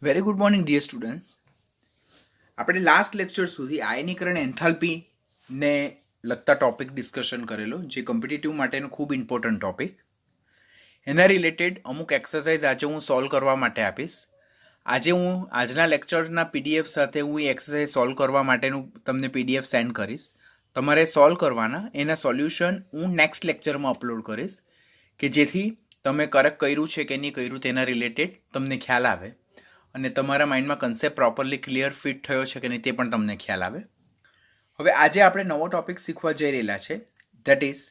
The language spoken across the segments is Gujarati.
Very good morning dear students. આપણે લાસ્ટ લેક્ચર સુધી આયનીકરણ એન્થાલ્પીને લગતા ટોપિક ડિસ્કશન કરેલો, જે કોમ્પિટિટિવ માટેનો ખૂબ ઇમ્પોર્ટન્ટ ટોપિક. એના રિલેટેડ અમુક એક્સરસાઇઝ આજે હું સોલ્વ કરવા માટે આપીશ. આજે હું આજના લેક્ચરના પીડીએફ સાથે હું એ એક્સરસાઇઝ સોલ્વ કરવા માટેનું તમને પીડીએફ સેન્ડ કરીશ. તમારે સોલ્વ કરવાના, એના સોલ્યુશન હું નેક્સ્ટ લેક્ચરમાં અપલોડ કરીશ, કે જેથી તમે કરેક્ટ કર્યું છે કે નહીં કર્યું તેના રિલેટેડ તમને ખ્યાલ આવે અને તમારા માઇન્ડમાં કન્સેપ્ટ પ્રોપરલી ક્લિયર ફિટ થયો છે કે નહીં તે પણ તમને ખ્યાલ આવે. હવે આજે આપણે નવો ટોપિક શીખવા જઈ રહેલા છે, that is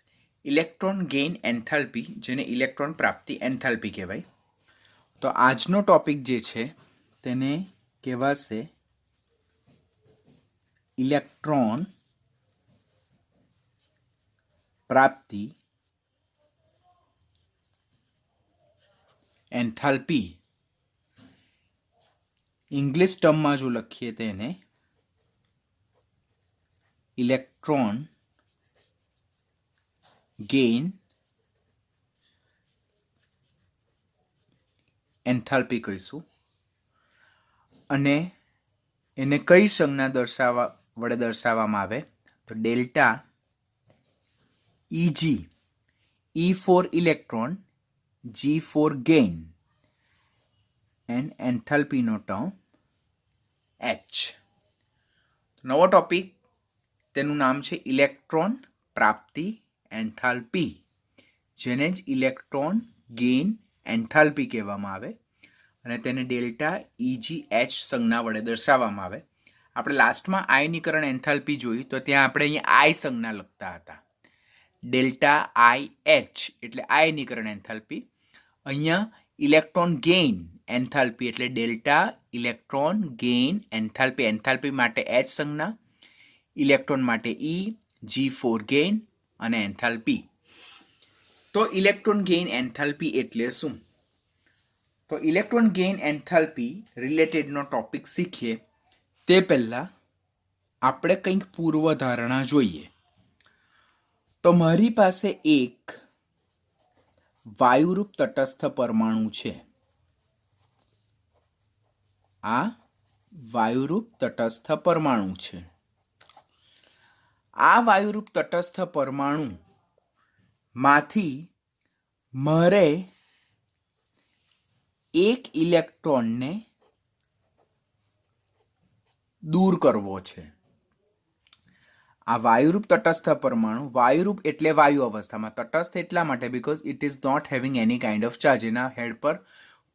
electron gain enthalpy, જેને ઇલેક્ટ્રોન પ્રાપ્તિ એન્થાલ્પી કહેવાય. તો આજનો ટોપિક જે છે તેને કહેવાશે ઇલેક્ટ્રોન પ્રાપ્તિ એન્થાલ્પી. ઇંગ્લિશ ટર્મમાં જો લખીએ તેને ઇલેક્ટ્રોન ગેઇન એન્થાલ્પી કહીશું. અને એને કઈ સંજ્ઞા વડે દર્શાવવામાં આવે તો delta EG, E for electron, G for gain and enthalpy નો ટર્મ H. નવો ટોપિક, તેનું નામ છે ઇલેક્ટ્રોન પ્રાપ્તિ એન્થાલ્પી, જેને જ ઇલેક્ટ્રોન ગેઇન એન્થાલ્પી કહેવામાં આવે અને તેને ડેલ્ટા EGH સંજ્ઞા વડે દર્શાવવામાં આવે. આપણે લાસ્ટમાં આયનીકરણ એન્થાલ્પી જોઈ તો ત્યાં આપણે અહીંયા આઈ સંજ્ઞા લખતા હતા, ડેલ્ટા IH એટલે આયનીકરણ એન્થાલ્પી. અહીંયા ઇલેક્ટ્રોન ગેઇન એન્થાલ્પી એટલે delta electron gain enthalpy. Enthalpy માટે H સંજ્ઞા, ઇલેક્ટ્રોન માટે E, G ફોર ગેઇન અને એન્થાલ્પી. તો ઇલેક્ટ્રોન ગેઇન એન્થાલ્પી એટલે શું? તો ઇલેક્ટ્રોન ગેઇન એન્થાલ્પી રિલેટેડનો ટોપિક શીખીએ તે પહેલાં આપણે કંઈક પૂર્વધારણા જોઈએ. તો મારી પાસે એક વાયુરૂપ તટસ્થ પરમાણુ છે. આ વાયુરૂપ તટસ્થ પરમાણુ છે. આ વાયુરૂપ તટસ્થ પરમાણુ માંથી મારે એક ઇલેક્ટ્રોનને દૂર કરવો છે. આ વાયુરૂપ તટસ્થ પરમાણુ, વાયુરૂપ એટલે વાયુ અવસ્થામાં, તટસ્થ એટલા માટે because it is not having any kind of charge. એના હેડ પર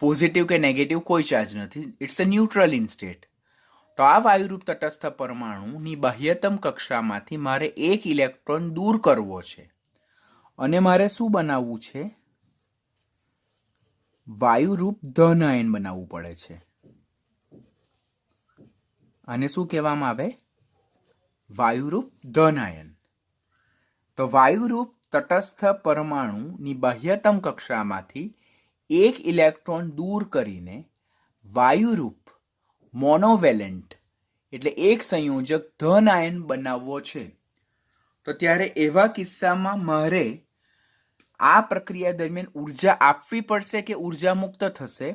પોઝિટિવ કે નેગેટિવ કોઈ ચાર્જ નથી. It's a neutral in state. તો આ વાયુરૂપ તટસ્થ પરમાણુની બાહ્યતમ કક્ષામાંથી મારે એક ઇલેક્ટ્રોન દૂર કરવો છે અને મારે શું બનાવવું છે? વાયુરૂપ ધન આયન બનાવવું પડે છે. આને શું કહેવામાં આવે? વાયુરૂપ ધન આયન. તો વાયુરૂપ તટસ્થ પરમાણુની બાહ્યતમ કક્ષામાંથી એક ઇલેક્ટ્રોન દૂર કરીને વાયુરૂપ મોનોવેલેન્ટ એટલે એક સંયોજક ધન આયન બનાવવો છે. તો ત્યારે એવા કિસ્સામાં મારે આ પ્રક્રિયા દરમિયાન ઉર્જા આપવી પડશે કે ઉર્જા મુક્ત થશે?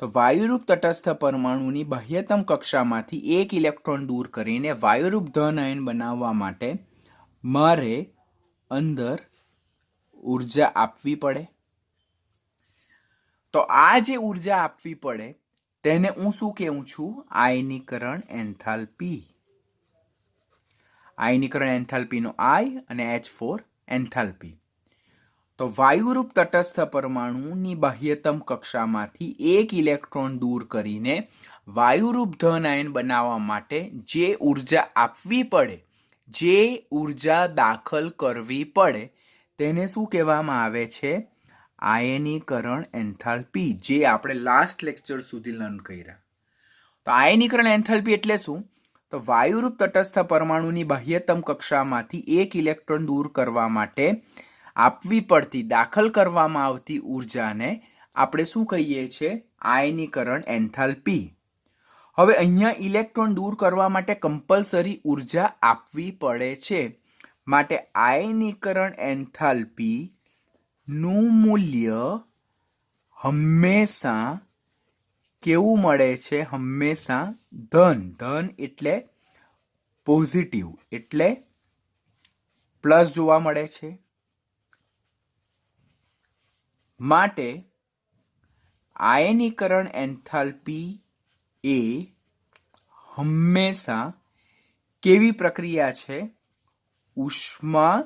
તો વાયુરૂપ તટસ્થ પરમાણુની બાહ્યતમ કક્ષામાંથી એક ઇલેક્ટ્રોન દૂર કરીને વાયુરૂપ ધન આયન બનાવવા માટે મારે અંદર ઉર્જા આપવી પડે. તો આ જે ઉર્જા આપવી પડે તેને હું શું કહું છું? આયનીકરણ એન્થાલ્પી. આયનીકરણ એન્થાલ્પીનો I અને H ફોર એન્થાલ્પી. તો વાયુરૂપ તટસ્થ પરમાણુની બાહ્યતમ કક્ષામાંથી એક ઇલેક્ટ્રોન દૂર કરીને વાયુરૂપ ધન આયન બનાવવા માટે જે ઉર્જા આપવી પડે, જે ઉર્જા દાખલ કરવી પડે, તેને શું કહેવામાં આવે છે? આયનીકરણ એન્થાલ્પી, જે આપણે લાસ્ટ લેક્ચર સુધી લર્ન કર્યા. તો આયનીકરણ એન્થાલ્પી એટલે શું? તો વાયુરૂપ તટસ્થ પરમાણુની બાહ્યતમ કક્ષામાંથી એક ઇલેક્ટ્રોન દૂર કરવા માટે આપવી પડતી, દાખલ કરવામાં આવતી ઉર્જાને આપણે શું કહીએ છીએ? આયનીકરણ એન્થાલ્પી. હવે અહીંયા ઇલેક્ટ્રોન દૂર કરવા માટે કમ્પલસરી ઉર્જા આપવી પડે છે. માટે આયનીકરણ એન્થાલ્પી નું મૂલ્ય હંમેશા કેવું મળે છે? હંમેશા ધન. ધન એટલે પોઝિટિવ, એટલે પ્લસ જોવા મળે છે. માટે આયનીકરણ એન્થાલ્પી એ હંમેશા કેવી પ્રક્રિયા છે? ઉષ્મા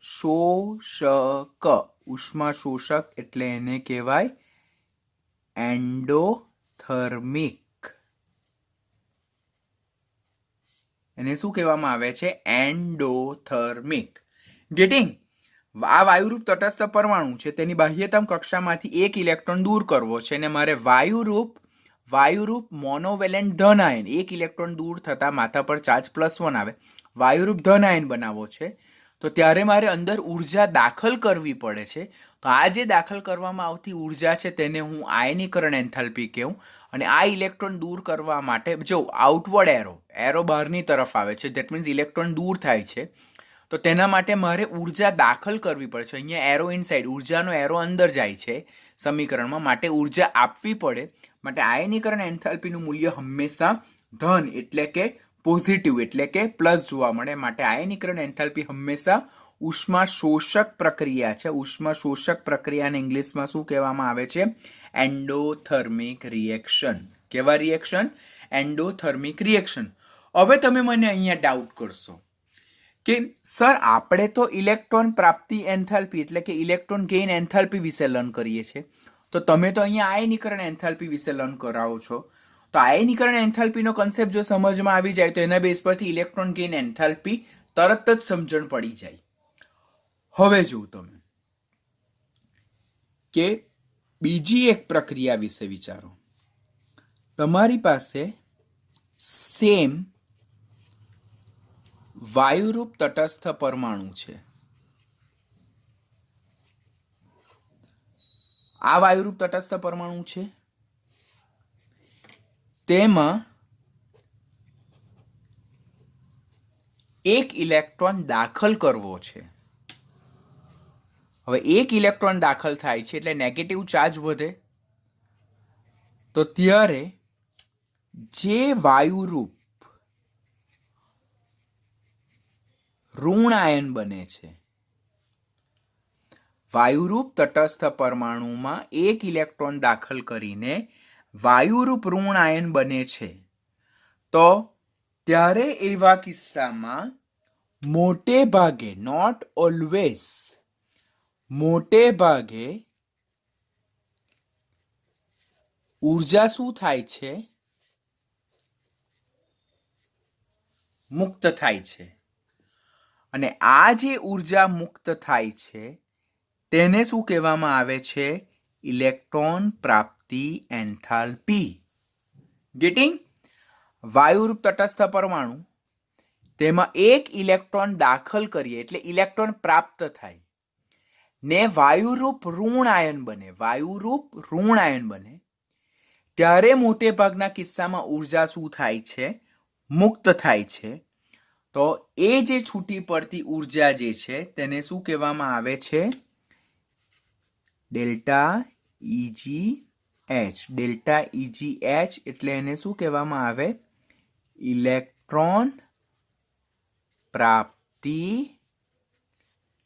શોષક. ઉષ્મા શોષક એટલે એને કહેવાય એન્ડોથર્મિક. એને શું કહેવામાં આવે છે? એન્ડોથર્મિક. ગેટિંગ? આ વાયુરૂપ તટસ્થ પરમાણુ છે, તેની બાહ્યતમ કક્ષામાંથી એક ઇલેક્ટ્રોન દૂર કરવો છે અને મારે વાયુરૂપ મોનોવેલેન્ટ ધન આયન, એક ઇલેક્ટ્રોન દૂર થતા માથા પર ચાર્જ +1 આવે, વાયુરૂપ ધન આયન બનાવવો છે. તો ત્યારે મારે અંદર ઉર્જા દાખલ કરવી પડે છે. તો આ જે દાખલ કરવામાં આવતી ઉર્જા છે તેને હું આયનીકરણ એન્થાલ્પી કહું. અને આ ઇલેક્ટ્રોન દૂર કરવા માટે જો આઉટવર્ડ એરો બહારની તરફ આવે છે, ધેટ મીન્સ ઇલેક્ટ્રોન દૂર થાય છે, તો તેના માટે મારે ઉર્જા દાખલ કરવી પડે છે. અહીંયા એરો ઇનસાઇડ, ઉર્જાનો એરો અંદર જાય છે સમીકરણમાં, માટે ઉર્જા આપવી પડે. માટે આયનીકરણ એન્થાલ્પીનું મૂલ્ય હંમેશા ધન એટલે કે પોઝિટિવ એટલે કે પ્લસ જોવા મળે. માટે આયનીકરણ એન્થાલ્પી હંમેશા ઉષ્મા શોષક પ્રક્રિયા છે. ઉષ્મા શોષક પ્રક્રિયાને ઇંગ્લિશમાં શું કહેવામાં આવે છે? Endothermic reaction. કેવા રિએક્શન? Endothermic reaction. હવે તમે મને અહીંયા ડાઉટ કરશો કે સર આપણે તો ઇલેક્ટ્રોન પ્રાપ્તિ એન્થાલ્પી એટલે કે ઇલેક્ટ્રોન ગેઇન એન્થાલ્પી વિશે લર્ન કરીએ છીએ, તો તમે તો અહીંયા આયનીકરણ એન્થાલ્પી વિશે લર્ન કરાવો છો. તો આયનીકરણ એન્થાલ્પીનો કન્સેપ્ટ જો સમજમાં આવી જાય તો એના બેઝ પરથી ઇલેક્ટ્રોન ગેઇન એન્થાલ્પી તરત જ સમજણ પડી જાય. હવે જો તમે કે બીજી એક પ્રક્રિયા વિશે વિચારો. તમારી પાસે સેમ વાયુરૂપ તટસ્થ પરમાણુ છે. આ વાયુરૂપ તટસ્થ પરમાણુ છે, તેમાં એક ઇલેક્ટ્રોન દાખલ કરવો છે. હવે એક ઇલેક્ટ્રોન દાખલ થાય છે એટલે નેગેટિવ ચાર્જ વધે. તો ત્યારે જે વાયુરૂપ ઋણ આયન બને છે, વાયુરૂપ તટસ્થ પરમાણુમાં એક ઇલેક્ટ્રોન દાખલ કરીને વાયુરૂપ ઋણ આયન બને છે, તો ત્યારે એવા કિસ્સામાં મોટે ભાગે, નોટ ઓલવેઝ, મોટે ભાગે ઉર્જા શું થાય છે? મુક્ત થાય છે. અને આ જે ઉર્જા મુક્ત થાય છે તેને શું કહેવામાં આવે છે? ઇલેક્ટ્રોન પ્રાપ્તિ એન્થાલ્પી. ગેટિંગ? વાયુરૂપ તટસ્થ પરમાણુ, તેમાં એક ઇલેક્ટ્રોન દાખલ કરીએ એટલે ઇલેક્ટ્રોન પ્રાપ્ત થાય ને વાયુરૂપ ઋણ આયન બને, વાયુરૂપ ઋણ આયન બને, ત્યારે મોટે ભાગના કિસ્સામાં ઉર્જા શું થાય છે? મુક્ત થાય છે. તો એ જે છૂટી પડતી ઉર્જા જે છે તેને શું કહેવામાં આવે છે? Delta EGH. ડેલ્ટા EGH એટલે એને શું કહેવામાં આવે? ઇલેક્ટ્રોન પ્રાપ્તિ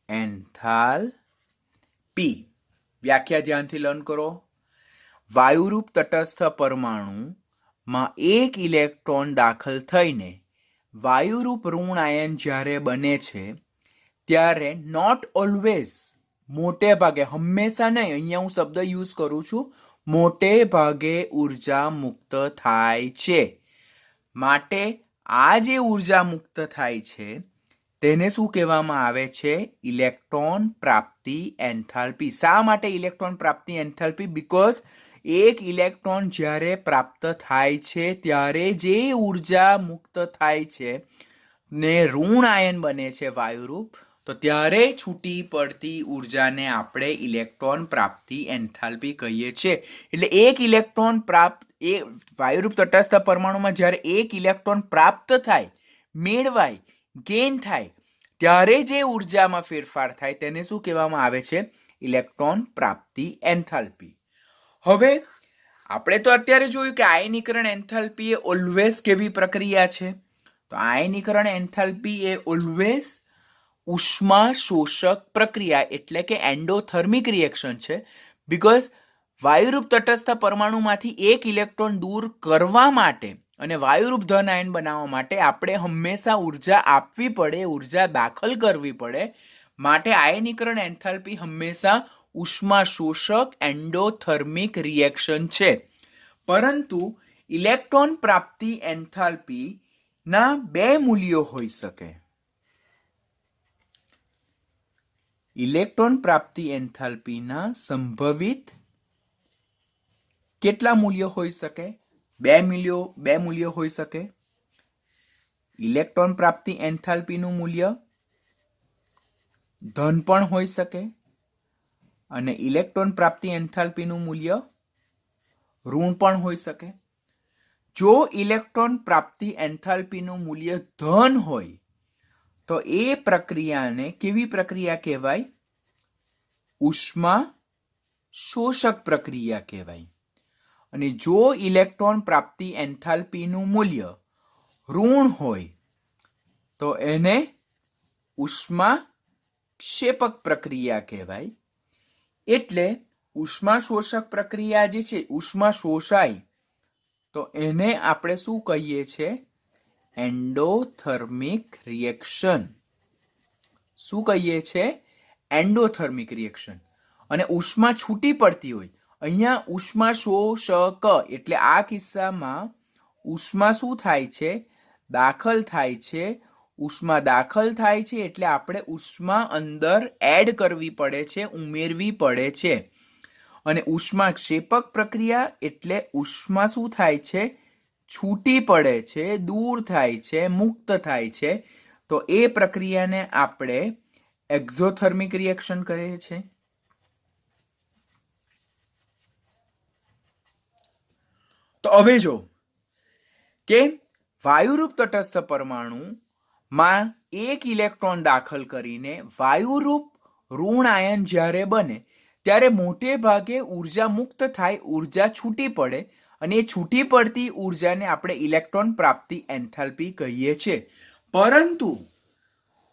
એન્થાલ્પી. વ્યાખ્યા ધ્યાનથી લર્ન કરો. વાયુરૂપ તટસ્થ પરમાણુમાં એક ઇલેક્ટ્રોન દાખલ થઈને વાયુરૂપ ઋણ આયન જ્યારે બને છે ત્યારે નોટ ઓલવેઝ, મોટે ભાગે, હંમેશા નહીં, અહીંયા હું શબ્દ યુઝ કરું છું, મોટે ભાગે ઉર્જા મુક્ત થાય છે. માટે આ જે ઉર્જા મુક્ત થાય છે તેને શું કહેવામાં આવે છે? ઇલેક્ટ્રોન પ્રાપ્તિ એન્થાલ્પી. શા માટે ઇલેક્ટ્રોન પ્રાપ્તિ એન્થાલ્પી? બીકોઝ એક ઇલેક્ટ્રોન જ્યારે પ્રાપ્ત થાય છે ત્યારે જે ઉર્જા મુક્ત થાય છે ને ઋણ આયન બને છે વાયુરૂપ, તો ત્યારે છૂટી પડતી ઉર્જાને આપણે ઇલેક્ટ્રોન પ્રાપ્તિ એન્થાલ્પી કહીએ છીએ. એટલે એક ઇલેક્ટ્રોન પ્રાપ્ત, એ વાયુરૂપ તટસ્થ પરમાણુમાં જ્યારે એક ઇલેક્ટ્રોન પ્રાપ્ત થાય, મેળવાય, ગેઇન થાય, ત્યારે જે ઉર્જામાં ફેરફાર થાય તેને શું કહેવામાં આવે છે? ઇલેક્ટ્રોન પ્રાપ્તિ એન્થાલ્પી. હવે આપણે તો અત્યારે જોયું કે આયનીકરણ એન્થાલ્પી એ ઓલવેઝ કેવી પ્રક્રિયા છે? તો આયનીકરણ એન્થાલ્પી એ ઓલવેઝ ઉષ્મા શોષક પ્રક્રિયા એટલે કે એન્ડોથર્મિક રિએક્શન છે. બીકોઝ વાયુરૂપ તટસ્થ પરમાણુમાંથી એક ઇલેક્ટ્રોન દૂર કરવા માટે અને વાયુરૂપ ધન આયન બનાવવા માટે આપણે હંમેશા ઉર્જા આપવી પડે, ઉર્જા દાખલ કરવી પડે. માટે આયનીકરણ એન્થાલ્પી હંમેશા ઉષ્મા શોષક એન્ડોથર્મિક રિએક્શન છે. પરંતુ ઇલેક્ટ્રોન પ્રાપ્તિ એન્થાલ્પી ના બે મૂલ્યો હોઈ શકે. ઇલેક્ટ્રોન પ્રાપ્તિ એન્થાલ્પીના સંભવિત કેટલા મૂલ્યો હોઈ શકે? બે મૂલ્યો હોઈ શકે. ઇલેક્ટ્રોન પ્રાપ્તિ એન્થાલ્પીનું મૂલ્ય ધન પણ હોઈ શકે અને ઇલેક્ટ્રોન પ્રાપ્તિ એન્થાલ્પીનું મૂલ્ય ઋણ પણ હોઈ શકે. જો ઇલેક્ટ્રોન પ્રાપ્તિ એન્થાલ્પીનું મૂલ્ય ધન હોય તો એ પ્રક્રિયાને કેવી પ્રક્રિયા કહેવાય? ઉષ્મા શોષક પ્રક્રિયા કહેવાય. અને જો ઇલેક્ટ્રોન પ્રાપ્તિ એન્થાલ્પીનું મૂલ્ય ઋણ હોય તો એને ઉષ્મા ક્ષેપક પ્રક્રિયા કહેવાય. એટલે ઉષ્મા શોષક પ્રક્રિયા જે છે, ઉષ્મા શોષાય તો એને આપણે શું કહીએ છીએ? Endothermic reaction. શું કહીએ છીએ? Endothermic reaction. અને ઉષ્મા છૂટી પડતી હોય, અહીંયા ઉષ્મા શોષક એટલે આ કિસ્સામાં ઉષ્મા શું થાય છે? દાખલ થાય છે. ઉષ્મા દાખલ થાય છે એટલે આપણે ઉષ્મા અંદર એડ કરવી પડે છે, ઉમેરવી પડે છે. અને ઉષ્મા ક્ષેપક પ્રક્રિયા એટલે ઉષ્મા શું થાય છે? છૂટી પડે છે, દૂર થાય છે, મુક્ત થાય છે. તો એ પ્રક્રિયાને આપણે એક્ઝોથર્મિક રિએક્શન કહીએ છીએ. તો હવે જો કે વાયુરૂપ તટસ્થ પરમાણુમાં એક ઇલેક્ટ્રોન દાખલ કરીને વાયુરૂપ ઋણ આયન જ્યારે બને ત્યારે મોટે ભાગે ઉર્જા મુક્ત થાય, ઉર્જા છૂટી પડે અને એ છૂટી પડતી ઉર્જાને આપણે ઇલેક્ટ્રોન પ્રાપ્તિ એન્થાલ્પી કહીએ છીએ. પરંતુ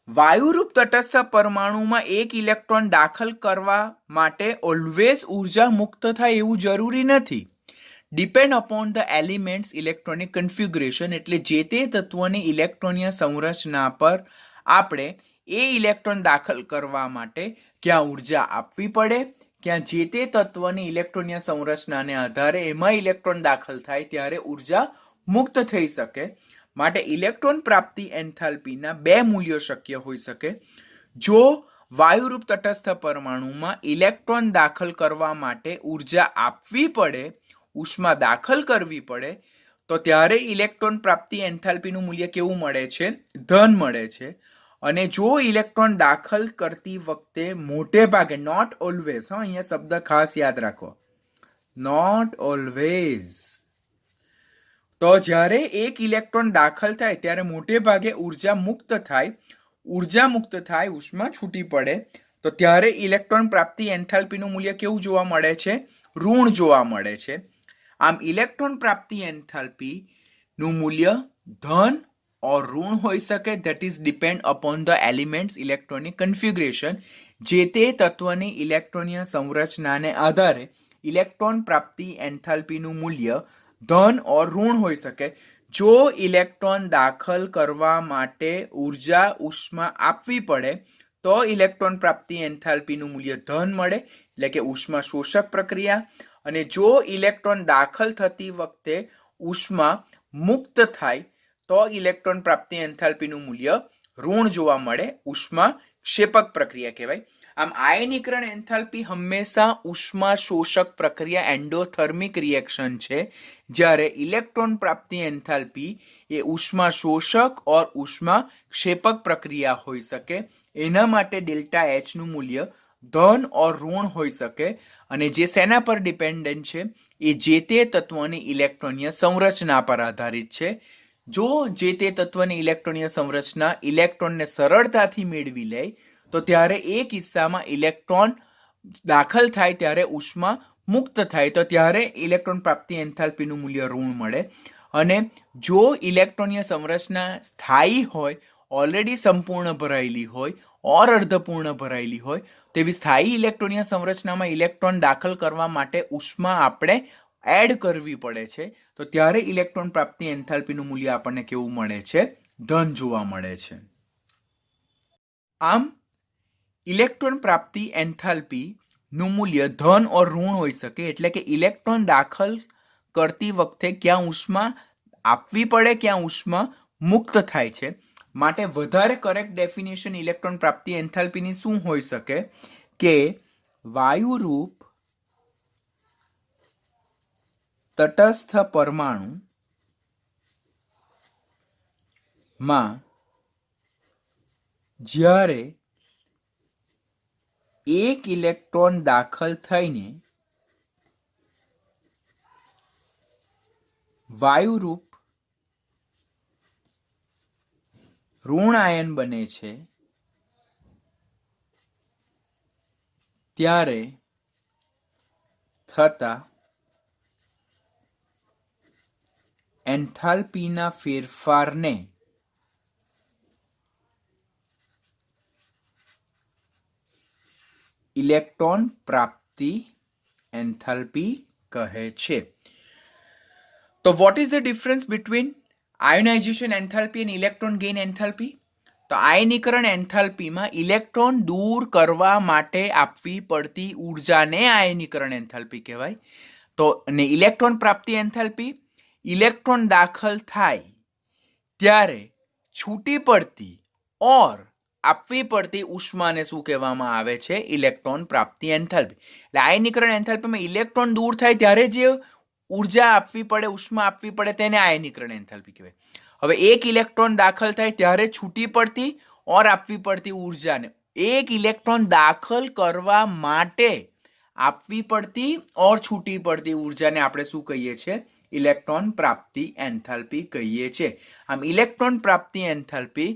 વાયુરૂપ તટસ્થ પરમાણુમાં એક ઇલેક્ટ્રોન દાખલ કરવા માટે ઓલવેઝ ઉર્જા મુક્ત થાય એવું જરૂરી નથી. Depend upon the elements electronic configuration એટલે જે તે તત્વની ઇલેક્ટ્રોનીય સંરચના પર આપણે એ ઇલેક્ટ્રોન દાખલ કરવા માટે ક્યાં ઉર્જા આપવી પડે, ક્યાં જે તે તત્વની ઇલેક્ટ્રોનીય સંરચનાને આધારે એમાં ઇલેક્ટ્રોન દાખલ થાય ત્યારે ઉર્જા મુક્ત થઈ શકે. માટે ઇલેક્ટ્રોન પ્રાપ્તિ એન્થાલ્પીના બે મૂલ્યો શક્ય હોઈ શકે. જો વાયુરૂપ તટસ્થ પરમાણુમાં ઇલેક્ટ્રોન દાખલ કરવા માટે ઉર્જા આપવી પડે, ઉષ્મા દાખલ કરવી પડે, તો ત્યારે ઇલેક્ટ્રોન પ્રાપ્તિ એન્થાલ્પીનું મૂલ્ય કેવું મળે છે? ધન મળે છે. અને જો ઇલેક્ટ્રોન દાખલ કરતી વખતે મોટે ભાગે, નોટ ઓલવેઝ, અહીંયા શબ્દ ખાસ યાદ રાખો, નોટ ઓલવેઝ, તો જ્યારે એક ઇલેક્ટ્રોન દાખલ થાય ત્યારે મોટે ભાગે ઉર્જા મુક્ત થાય, ઉષ્મા છૂટી પડે, તો ત્યારે ઇલેક્ટ્રોન પ્રાપ્તિ એન્થાલ્પીનું મૂલ્ય કેવું જોવા મળે છે? ઋણ જોવા મળે છે. આમ ઇલેક્ટ્રોન પ્રાપ્તિ એન્થાલ્પી નું મૂલ્ય ધન और ऋण હોઈ શકે. That is depend upon the elements electronic configuration. જે તે તત્વની ઇલેક્ટ્રોનીય સંરચનાને આધારે ઇલેક્ટ્રોન પ્રાપ્તિ એન્થાલ્પીનું મૂલ્ય ધન और ऋण હોઈ શકે. જો ઇલેક્ટ્રોન દાખલ કરવા માટે ઉર્જા ઉષ્મા આપવી પડે તો ઇલેક્ટ્રોન પ્રાપ્તિ એન્થાલ્પીનું મૂલ્ય ધન મળે એટલે કે ઉષ્મા શોષક પ્રક્રિયા. અને જો ઇલેક્ટ્રોન દાખલ થતી વખતે ઉષ્મા મુક્ત થાય તો ઇલેક્ટ્રોન પ્રાપ્તિ એન્થાલ્પીનું મૂલ્ય ઋણ જોવા મળે, ઉષ્મા ક્ષેપક પ્રક્રિયા કહેવાય. આમ આયનીકરણ એન્થાલ્પી હંમેશા ઉષ્મા શોષક પ્રક્રિયા એન્ડોથર્મિક રિએક્શન છે, જ્યારે ઇલેક્ટ્રોન પ્રાપ્તિ એન્થાલ્પી એ ઉષ્મા શોષક और ઉષ્મા ક્ષેપક પ્રક્રિયા હોઈ શકે. એના માટે ડેલ્ટા એચ નું મૂલ્ય ધન और ઋણ હોઈ શકે. અને જે શેના પર ડિપેન્ડન્ટ છે? એ જે તે તત્વની ઇલેક્ટ્રોનીય સંરચના પર આધારિત છે. જો જે તે તત્વની ઇલેક્ટ્રોનીય સંરચના ઇલેક્ટ્રોનને સરળતાથી મેળવી લે તો ત્યારે એ કિસ્સામાં ઇલેક્ટ્રોન દાખલ થાય ત્યારે ઉષ્મા મુક્ત થાય તો ત્યારે ઇલેક્ટ્રોન પ્રાપ્તિ એન્થાલ્પીનું મૂલ્ય ઋણ મળે. અને જો ઇલેક્ટ્રોનીય સંરચના સ્થાયી હોય, ઓલરેડી સંપૂર્ણ ભરાયેલી હોય ઓર અર્ધપૂર્ણ ભરાયેલી હોય, તેવી સ્થાયી ઇલેક્ટ્રોનીય સંરચનામાં ઇલેક્ટ્રોન દાખલ કરવા માટે ઉષ્મા આપણે એડ કરવી પડે છે. તો ત્યારે ઇલેક્ટ્રોન પ્રાપ્તિ એન્થાલ્પીનું મૂલ્ય આપણને કેવું મળે છે? ધન જોવા મળે છે. આમ ઇલેક્ટ્રોન પ્રાપ્તિ એન્થાલ્પી નું મૂલ્ય ધન ઓર ઋણ હોઈ શકે. એટલે કે ઇલેક્ટ્રોન દાખલ કરતી વખતે ક્યાં ઉષ્મા આપવી પડે, ક્યાં ઉષ્મા મુક્ત થાય છે. માટે વધારે કરેક્ટ ડેફિનેશન ઇલેક્ટ્રોન પ્રાપ્તિ એન્થાલ્પીની શું હોઈ શકે કે વાયુરૂપ તટસ્થ પરમાણુ માં જ્યારે એક ઇલેક્ટ્રોન દાખલ થઈને વાયુરૂપ ઋણ આયન બને છે, ત્યારે થતા એન્થાલ્પીના ફેરફારને ઇલેક્ટ્રોન પ્રાપ્તિ એન્થાલ્પી કહે છે. તો what is the difference between ionisation enthalpy અને ઇલેક્ટ્રોન ગેઇન એન્થાલ્પી? તો આયનીકરણ એન્થાલ્પીમાં ઇલેક્ટ્રોન દૂર કરવા માટે આપવી પડતી ઉર્જાને આયનીકરણ એન્થાલ્પી કહેવાય. તો અને ઇલેક્ટ્રોન પ્રાપ્તિ એન્થાલ્પી, ઇલેક્ટ્રોન દાખલ થાય ત્યારે છૂટી પડતી ઓર આપવી પડતી ઉષ્માને શું કહેવામાં આવે છે? ઇલેક્ટ્રોન પ્રાપ્તિ એન્થાલ્પી. એટલે આયનીકરણ એન્થાલ્પીમાં ઇલેક્ટ્રોન દૂર થાય ત્યારે જે ઉર્જા આપવી પડે, ઉષ્મા આપવી પડે, તેને આયનીકરણ એન્થાલ્પી કહેવાય. હવે એક ઇલેક્ટ્રોન દાખલ થાય ત્યારે છૂટી પડતી ઓર આપવી પડતી ઉર્જાને, એક ઇલેક્ટ્રોન દાખલ કરવા માટે આપવી પડતી ઓર છૂટી પડતી ઉર્જાને આપણે શું કહીએ છીએ? ઇલેક્ટ્રોન પ્રાપ્તિ એન્થાલ્પી કહીએ છીએ. આમ ઇલેક્ટ્રોન પ્રાપ્તિ enthalpy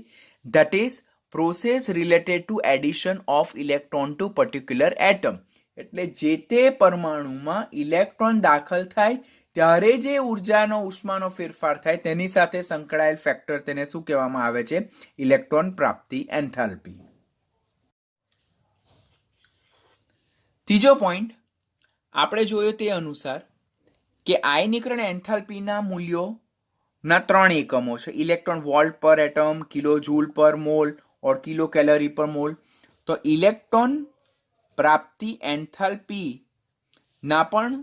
that is process related to addition of electron to particular atom. એટલે જે તે પરમાણુમાં ઇલેક્ટ્રોન દાખલ થાય ત્યારે જે ઉર્જાનો ઉષ્માનો ફેરફાર થાય તેની સાથે સંકળાયેલ ફેક્ટર, તેને શું કહેવામાં આવે છે? ઇલેક્ટ્રોન પ્રાપ્તિ એન્થાલ્પી. ત્રીજો પોઈન્ટ આપણે જોયો તે અનુસાર કે આયનીકરણ એન્થાલ્પીના મૂલ્યોના 3 એકમો છે. ઇલેક્ટ્રોન વોલ્ટ પર એટમ, કિલો જૂલ પર મોલ ઓર કિલો કેલરી પર મોલ. તો ઇલેક્ટ્રોન પ્રાપ્તિ એન્થાલ્પી ના પણ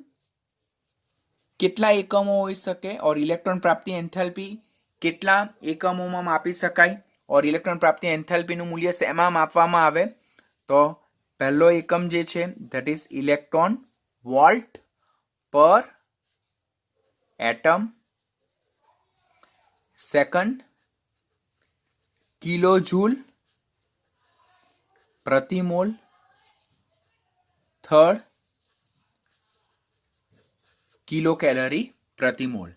કેટલા એકમો હોઈ શકે ઓર ઇલેક્ટ્રોન પ્રાપ્તિ એન્થાલ્પી કેટલા એકમોમાં માપી શકાય ઓર ઇલેક્ટ્રોન પ્રાપ્તિ એન્થાલ્પીનું મૂલ્ય શેમાં માપવામાં આવે? તો પહેલો એકમ જે છે ધેટ ઇઝ ઇલેક્ટ્રોન વોલ્ટ પર એટમ, સેકન્ડ કિલો જૂલ પ્રતિ મોલ, થર્ડ કિલો કેલરી પ્રતિ મોલ.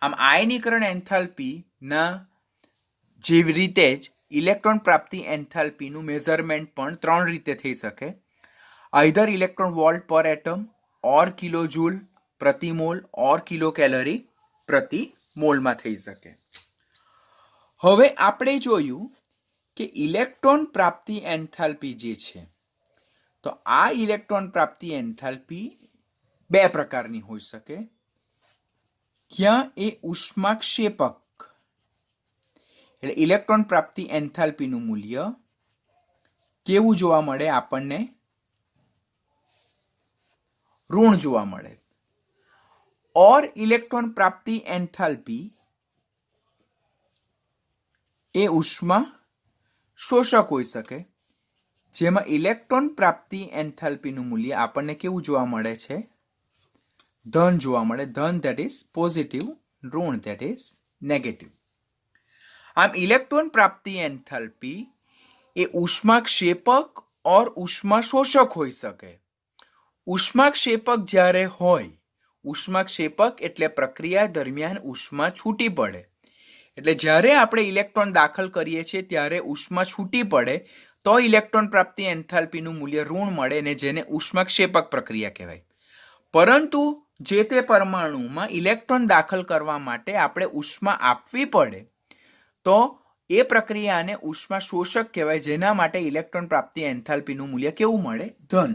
આમ આયનીકરણ એન્થાલ્પીના જેવી રીતે જ ઇલેક્ટ્રોન પ્રાપ્તિ એન્થાલ્પીનું મેઝરમેન્ટ પણ 3 રીતે થઈ શકે. આઈધર ઇલેક્ટ્રોન વોલ્ટ પર એટમ ઓર કિલો જૂલ પ્રતિ મોલ ઓર કિલો કેલરી પ્રતિ મોલમાં થઈ શકે. હવે આપણે જોયું કે ઇલેક્ટ્રોન પ્રાપ્તિ એન્થાલ્પી જે છે, તો આ ઇલેક્ટ્રોન પ્રાપ્તિ એન્થાલ્પી 2 પ્રકારની હોઈ શકે. ક્યાં એ ઉષ્માક્ષેપક, એટલે ઇલેક્ટ્રોન પ્રાપ્તિ એન્થાલ્પીનું મૂલ્ય કેવું જોવા મળે? આપણને ઋણ જોવા મળે. ઓર ઇલેક્ટ્રોન પ્રાપ્તિ એન્થાલ્પી એ ઉષ્મા શોષક હોઈ શકે, જેમાં ઇલેક્ટ્રોન પ્રાપ્તિ એન્થાલ્પીનું મૂલ્ય આપણને કેવું જોવા મળે છે? ધન જોવા મળે. ધન ધેટ ઇઝ પોઝિટિવ, ઋણ ધેટ ઇઝ નેગેટિવ. આમ ઇલેક્ટ્રોન પ્રાપ્તિ એન્થાલ્પી એ ઉષ્માક્ષેપક ઓર ઉષ્મા શોષક હોઈ શકે. ઉષ્માક્ષેપક જ્યારે હોય, ઉષ્માક્ષેપક એટલે પ્રક્રિયા દરમિયાન ઉષ્મા છૂટી પડે. એટલે જ્યારે આપણે ઇલેક્ટ્રોન દાખલ કરીએ છીએ ત્યારે ઉષ્મા છૂટી પડે તો ઇલેક્ટ્રોન પ્રાપ્તિ એન્થાલ્પીનું મૂલ્ય ઋણ મળે, ને જેને ઉષ્માક્ષેપક પ્રક્રિયા કહેવાય. પરંતુ જે તે પરમાણુમાં ઇલેક્ટ્રોન દાખલ કરવા માટે આપણે ઉષ્મા આપવી પડે તો એ પ્રક્રિયાને ઉષ્મા શોષક કહેવાય, જેના માટે ઇલેક્ટ્રોન પ્રાપ્તિ એન્થાલ્પીનું મૂલ્ય કેવું મળે? ધન.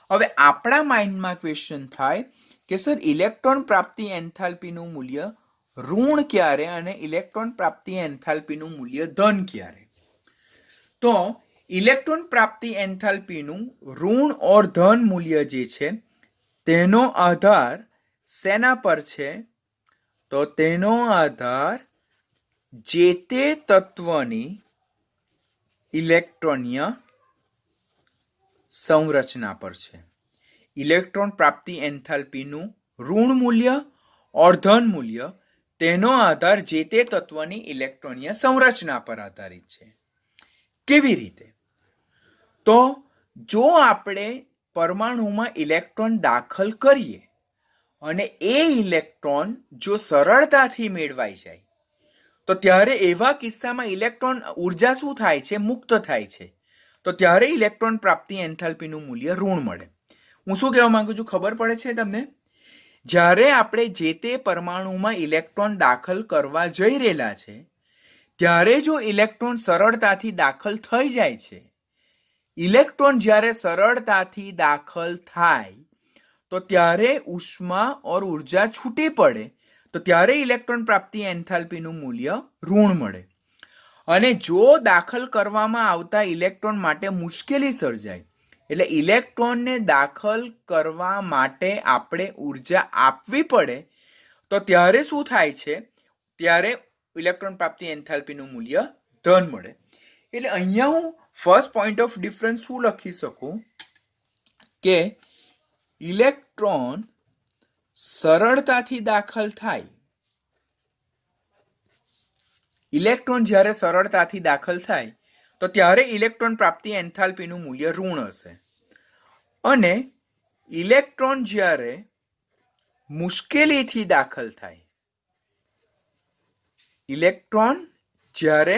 હવે આપણા માઇન્ડમાં ક્વેશ્ચન થાય કે સર ઇલેક્ટ્રોન પ્રાપ્તિ એન્થાલ્પીનું મૂલ્ય ઋણ ક્યારે અને ઇલેક્ટ્રોન પ્રાપ્તિ એન્થાલ્પીનું મૂલ્ય ધન ક્યારે? તો ઇલેક્ટ્રોન પ્રાપ્તિ એન્થાલ્પીનું ઋણ ઓર ધન મૂલ્ય જે છે તેનો આધાર શેના પર છે? તો તેનો આધાર જે તે તત્વની ઇલેક્ટ્રોનીય સંરચના પર છે. ઇલેક્ટ્રોન પ્રાપ્તિ એન્થાલ્પીનું ઋણ મૂલ્ય ઓર ધન મૂલ્ય તેનો આધાર જે તે તત્વની ઇલેક્ટ્રોનીય સંરચના પર આધારિત છે. કેવી રીતે? તો જો આપણે પરમાણુમાં ઇલેક્ટ્રોન દાખલ કરીએ અને એ ઇલેક્ટ્રોન જો સરળતાથી મેળવાઈ જાય તો ત્યારે એવા કિસ્સામાં ઇલેક્ટ્રોન ઉર્જા શું થાય છે? મુક્ત થાય છે. તો ત્યારે ઇલેક્ટ્રોન પ્રાપ્તિ એન્થાલ્પીનું મૂલ્ય ઋણ મળે. હું શું કહેવા માંગુ છું ખબર પડે છે તમને? જ્યારે આપણે જે તે પરમાણુમાં ઇલેક્ટ્રોન દાખલ કરવા જઈ રહેલા છે ત્યારે જો ઇલેક્ટ્રોન સરળતાથી દાખલ થઈ જાય છે, ઇલેક્ટ્રોન જ્યારે સરળતાથી દાખલ થાય તો ત્યારે ઉષ્મા ઓર ઉર્જા છૂટી પડે તો ત્યારે ઇલેક્ટ્રોન પ્રાપ્તિ એન્થાલ્પીનું મૂલ્ય ઋણ મળે. અને જો દાખલ કરવામાં આવતા ઇલેક્ટ્રોન માટે મુશ્કેલી સર્જાય, એટલે ઇલેક્ટ્રોનને દાખલ કરવા માટે આપણે ઉર્જા આપવી પડે તો ત્યારે શું થાય છે? ત્યારે ઇલેક્ટ્રોન પ્રાપ્તિ એન્થાલ્પીનું મૂલ્ય ધન મળે. એટલે અહીંયા હું ફર્સ્ટ પોઈન્ટ ઓફ ડિફરન્સ શું લખી શકું કે ઇલેક્ટ્રોન સરળતાથી દાખલ થાય, ઇલેક્ટ્રોન જ્યારે સરળતાથી દાખલ થાય તો ત્યારે ઇલેક્ટ્રોન પ્રાપ્તિ એન્થાલ્પીનું મૂલ્ય ઋણ હશે. અને ઇલેક્ટ્રોન જ્યારે મુશ્કેલીથી દાખલ થાય, ઇલેક્ટ્રોન જ્યારે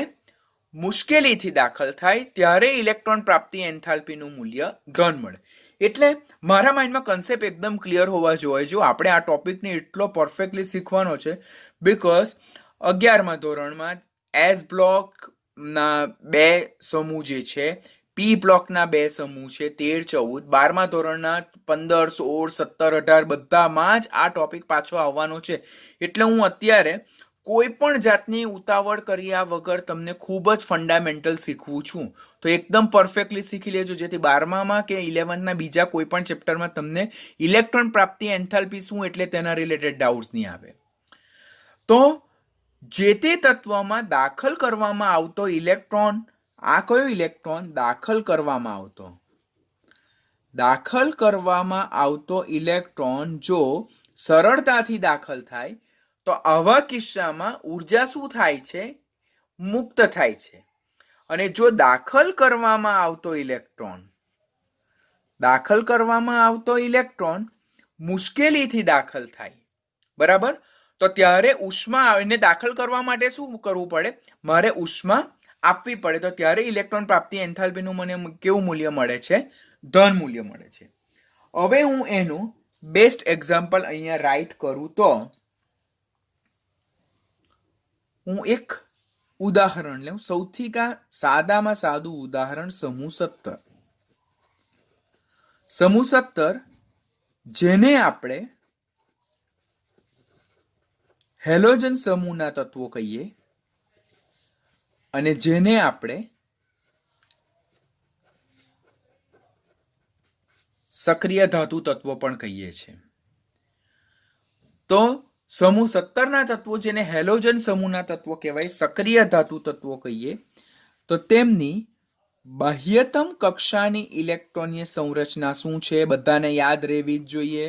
મુશ્કેલીથી દાખલ થાય ત્યારે ઇલેક્ટ્રોન પ્રાપ્તિ એન્થાલ્પીનું મૂલ્ય ધન મળે. એટલે મારા માઇન્ડમાં કન્સેપ્ટ એકદમ ક્લિયર હોવા જોઈએ. જો આપણે આ ટોપિકને એટલો પરફેક્ટલી શીખવાનો છે બીકોઝ 11મા ધોરણમાં એસ બ્લોકના 2 સમૂહ જે છે, પી બ્લોકના 2 સમૂહ છે 13, 14, 12મા ધોરણના 15, 16, 17, 18 બધામાં જ આ ટોપિક પાછો આવવાનો છે. એટલે હું અત્યારે કોઈ પણ જાતની ઉતાવળ કર્યા વગર તમને ખૂબ જ ફંડામેન્ટલ શીખવું છું. તો એકદમ પરફેક્ટલી શીખી લેજો જેથી 12મામાં કે 11ના બીજા કોઈ પણ ચેપ્ટરમાં તમને ઇલેક્ટ્રોન પ્રાપ્તિ એન્થાલ્પી શું એટલે તેના રિલેટેડ ડાઉટ્સ નહીં આવે. તો જે તે તત્વમાં દાખલ કરવામાં આવતો ઇલેક્ટ્રોન, આ કયો ઇલેક્ટ્રોન દાખલ કરવામાં આવતો ઇલેક્ટ્રોન જો સરળતાથી દાખલ થાય તો આવા કિસ્સામાં ઉર્જા શું થાય છે? મુક્ત થાય છે. અને જો દાખલ કરવામાં આવતો ઇલેક્ટ્રોન મુશ્કેલીથી દાખલ થાય, બરાબર, તો ત્યારે ઉષ્મા આવીને દાખલ કરવા માટે શું કરવું પડે? મારે ઉષ્મા આપવી પડે. તો ત્યારે ઇલેક્ટ્રોન પ્રાપ્તિ એન્થાલ્પીનું મને કેવું મૂલ્ય મળે છે? ધન મૂલ્ય મળે છે. હવે હું એનું બેસ્ટ એક્ઝામ્પલ અહીંયા રાઈટ કરું તો હું એક ઉદાહરણ લઉં. સૌથી સાદામાં સાદું ઉદાહરણ સમૂહ 17. સમૂહ 17 જેને આપણે હેલોજન સમૂહના તત્વો કહીએ અને જેને આપણે સક્રિય ધાતુ તત્વો પણ કહીએ છીએ. તો સમૂહ 17ના તત્વો જેને હેલોજન સમૂહના તત્વો કહેવાય, સક્રિય ધાતુ તત્વો કહીએ, તો તેમની બાહ્યતમ કક્ષાની ઇલેક્ટ્રોનીય સંરચના શું છે? બધાને યાદ રહેવી જ જોઈએ.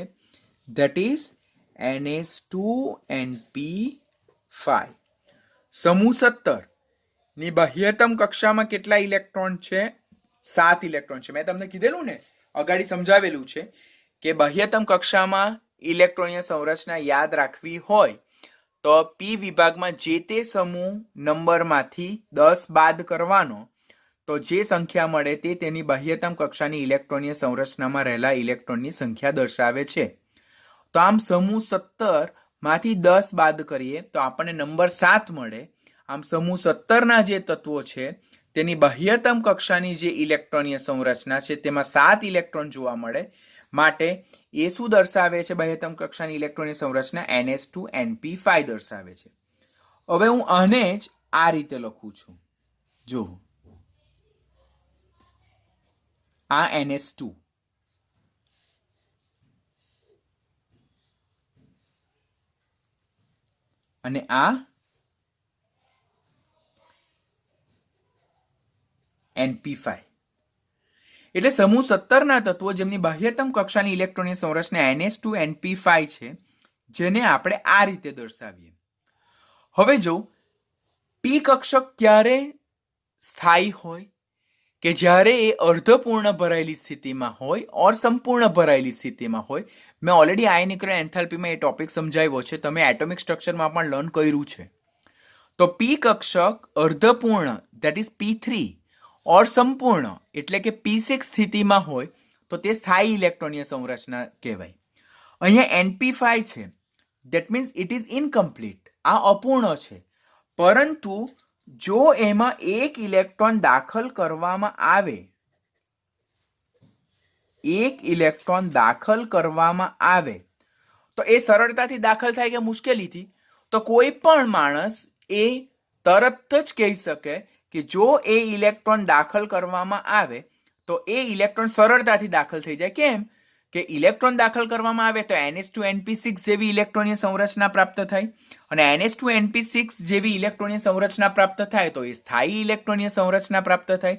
That is NH2NP5. સમૂહ 17 ની બાહ્યતમ કક્ષામાં કેટલા ઇલેક્ટ્રોન છે? 7 ઇલેક્ટ્રોન છે. મેં તમને કીધેલું ને, અગાડી સમજાવેલું છે કે બાહ્યતમ કક્ષામાં ઇલેક્ટ્રોનીય સંરચના યાદ રાખવી હોય તો પી વિભાગમાં જે તે સમૂહ નંબરમાંથી 10 બાદ કરવાનો તો જે સંખ્યા મળે તે તેની બાહ્યતમ કક્ષાની ઇલેક્ટ્રોનીય સંરચનામાં રહેલા ઇલેક્ટ્રોનની સંખ્યા દર્શાવે છે. તો આમ સમૂહ 17 માંથી 10 બાદ કરીએ તો આપણને નંબર 7 મળે. આમ સમૂહ 17 ના જે તત્વો છે તેની બાહ્યતમ કક્ષાની જે ઇલેક્ટ્રોનીય સંરચના છે તેમાં 7 ઇલેક્ટ્રોન જોવા મળે. માટે એ શું દર્શાવે છે? બાહ્યતમ કક્ષાની ઇલેક્ટ્રોનની સંરચના NH2NP5 દર્શાવે છે. હવે હું આને જ આ રીતે લખું છું. જો આ NH2 અને આ NP5. એટલે સમૂહ 17 ના તત્વો જેમની બાહ્યતમ કક્ષાની ઇલેક્ટ્રોનની સંરચના NH2NP5 છે, જેને આપણે આ રીતે દર્શાવીએ. હવે જો પી કક્ષક ક્યારે સ્થાયી હોય? કે જ્યારે એ અર્ધપૂર્ણ ભરાયેલી સ્થિતિમાં હોય ઓર સંપૂર્ણ ભરાયેલી સ્થિતિમાં હોય. મેં ઓલરેડી આયનિક એન્થાલ્પીમાં એ ટોપિક સમજાવ્યો છે, તમે એટોમિક સ્ટ્રક્ચરમાં પણ લર્ન કર્યું છે. તો પી કક્ષક અર્ધપૂર્ણ ધેટ ઇઝ P3 ઓર સંપૂર્ણ એટલે કે P6 સ્થિતિમાં હોય તો તે સ્થાયી ઇલેક્ટ્રોનીય સંરચના કહેવાય. અહીંયા NP5 છે, that means it is incomplete, આ અપૂર્ણ છે. પરંતુ જો એમાં એક ઇલેક્ટ્રોન દાખલ કરવામાં આવે તો એ સરળતાથી દાખલ થાય કે મુશ્કેલીથી? તો કોઈ પણ માણસ એ તરત જ કહી શકે કે જો એ ઇલેક્ટ્રોન દાખલ કરવામાં આવે તો એ ઇલેક્ટ્રોન સરળતાથી દાખલ થઈ જાય. કેમ? કે ઇલેક્ટ્રોન દાખલ કરવામાં આવે તો NH2NP6 જેવી ઇલેક્ટ્રોનીય સંરચના પ્રાપ્ત થાય, અને NH2NP6 જેવી ઇલેક્ટ્રોનીય સંરચના પ્રાપ્ત થાય તો એ સ્થાયી ઇલેક્ટ્રોનીય સંરચના પ્રાપ્ત થાય.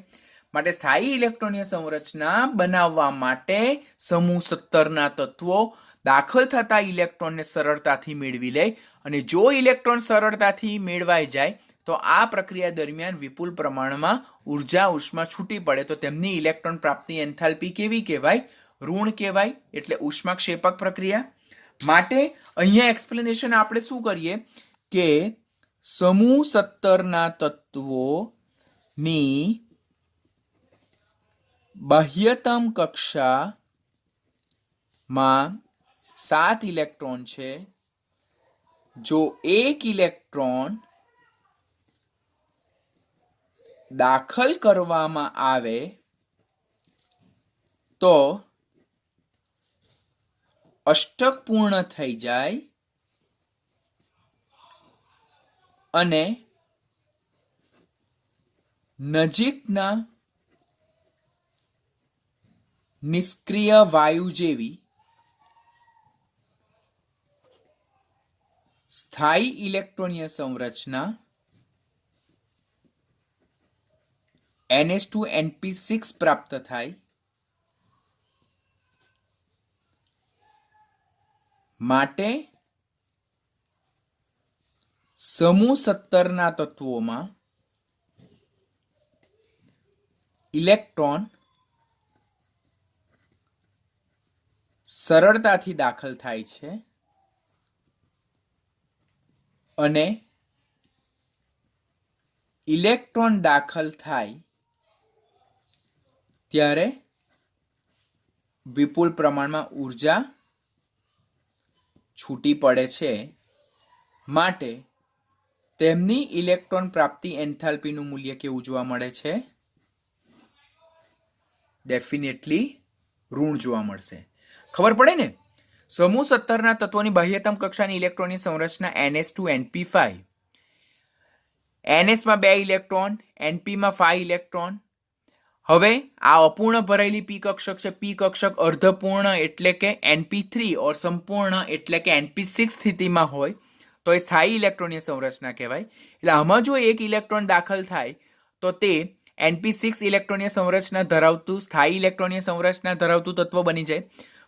માટે સ્થાયી ઇલેક્ટ્રોનીય સંરચના બનાવવા માટે સમૂહ 17 ના તત્વો દાખલ થતા ઇલેક્ટ્રોનને સરળતાથી મેળવી લે, અને જો ઇલેક્ટ્રોન સરળતાથી મેળવાઈ જાય તો આ પ્રક્રિયા દરમિયાન વિપુલ પ્રમાણમાં ઉર્જા ઉષ્મા છૂટી પડે તો તેમની ઇલેક્ટ્રોન પ્રાપ્તિ એન્થાલ્પી કેવી કહેવાય? ઋણ કહેવાય. એટલે ઉષ્માક્ષેપક પ્રક્રિયા. માટે અહીંયા એક્સપ્લેનેશન આપણે શું કરીએ કે સમૂહ 17 ના તત્વોની બાહ્યતમ કક્ષામાં 7 ઇલેક્ટ્રોન છે. જો એક ઇલેક્ટ્રોન દાખલ કરવામાં આવે તો અષ્ટક પૂર્ણ થઈ જાય અને નજીકના નિષ્ક્રિય વાયુ જેવી સ્થાયી ઇલેક્ટ્રોનીય સંરચના NH2NP6 પ્રાપ્ત થાય. માટે સમૂહ 17 ના તત્વોમાં ઇલેક્ટ્રોન સરળતાથી દાખલ થાય છે અને ઇલેક્ટ્રોન દાખલ થાય ત્યારે વિપુલ પ્રમાણમાં ઉર્જા છૂટી પડે છે. માટે તેમની ઇલેક્ટ્રોન પ્રાપ્તિ એન્થાલ્પીનું મૂલ્ય કેવું જોવા મળે છે? ડેફિનેટલી ઋણ જોવા મળશે. ખબર પડે ને? સમૂહ 17 ના તત્વોની બાહ્યતમ કક્ષાની ઇલેક્ટ્રોનની સંરચના NH2NP5. NH માં 2 ઇલેક્ટ્રોન, NP માં 5 ઇલેક્ટ્રોન. હવે આ અપૂર્ણ ભરાયેલી પી કક્ષક છે. પી કક્ષક અર્ધપૂર્ણ એટલે કે NP3 ઓર સંપૂર્ણ એટલે કે NP6 સ્થિતિમાં હોય તો એ સ્થાયી ઇલેક્ટ્રોનીય સંરચના કહેવાય. એટલે આમાં જો એક ઇલેક્ટ્રોન દાખલ થાય તો તે NP6 ઇલેક્ટ્રોનીય સંરચના ધરાવતું સ્થાયી ઇલેક્ટ્રોનીય સંરચના ધરાવતું તત્વ બની જાય.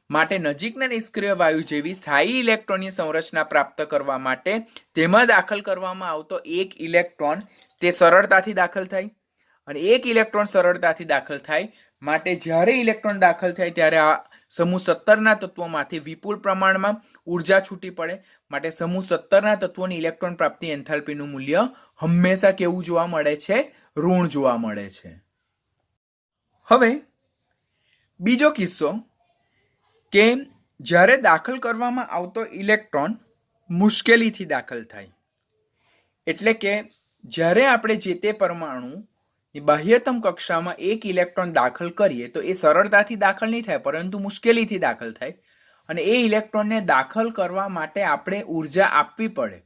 માટે નજીકના નિષ્ક્રિય વાયુ જેવી સ્થાયી ઇલેક્ટ્રોનીય સંરચના પ્રાપ્ત કરવા માટે તેમાં દાખલ કરવામાં આવતો એક ઇલેક્ટ્રોન તે સરળતાથી દાખલ થાય, અને એક ઇલેક્ટ્રોન સરળતાથી દાખલ થાય. માટે જ્યારે ઇલેક્ટ્રોન દાખલ થાય ત્યારે આ સમૂહ 17 ના તત્વોમાંથી વિપુલ પ્રમાણમાં ઉર્જા છૂટી પડે. માટે સમૂહ 17 ના તત્વોની ઇલેક્ટ્રોન પ્રાપ્તિ એન્થાલ્પીનું મૂલ્ય હંમેશા કેવું જોવા મળે છે? ઋણ જોવા મળે છે. હવે બીજો કિસ્સો કે જ્યારે દાખલ કરવામાં આવતો ઇલેક્ટ્રોન મુશ્કેલીથી દાખલ થાય, એટલે કે જ્યારે આપણે જે તે પરમાણુ બાહ્યતમ કક્ષામાં એક ઇલેક્ટ્રોન દાખલ કરીએ તો એ સરળતાથી દાખલ નહીં થાય, પરંતુ મુશ્કેલીથી દાખલ થાય, અને એ ઇલેક્ટ્રોનને દાખલ કરવા માટે આપણે ઉર્જા આપવી પડે.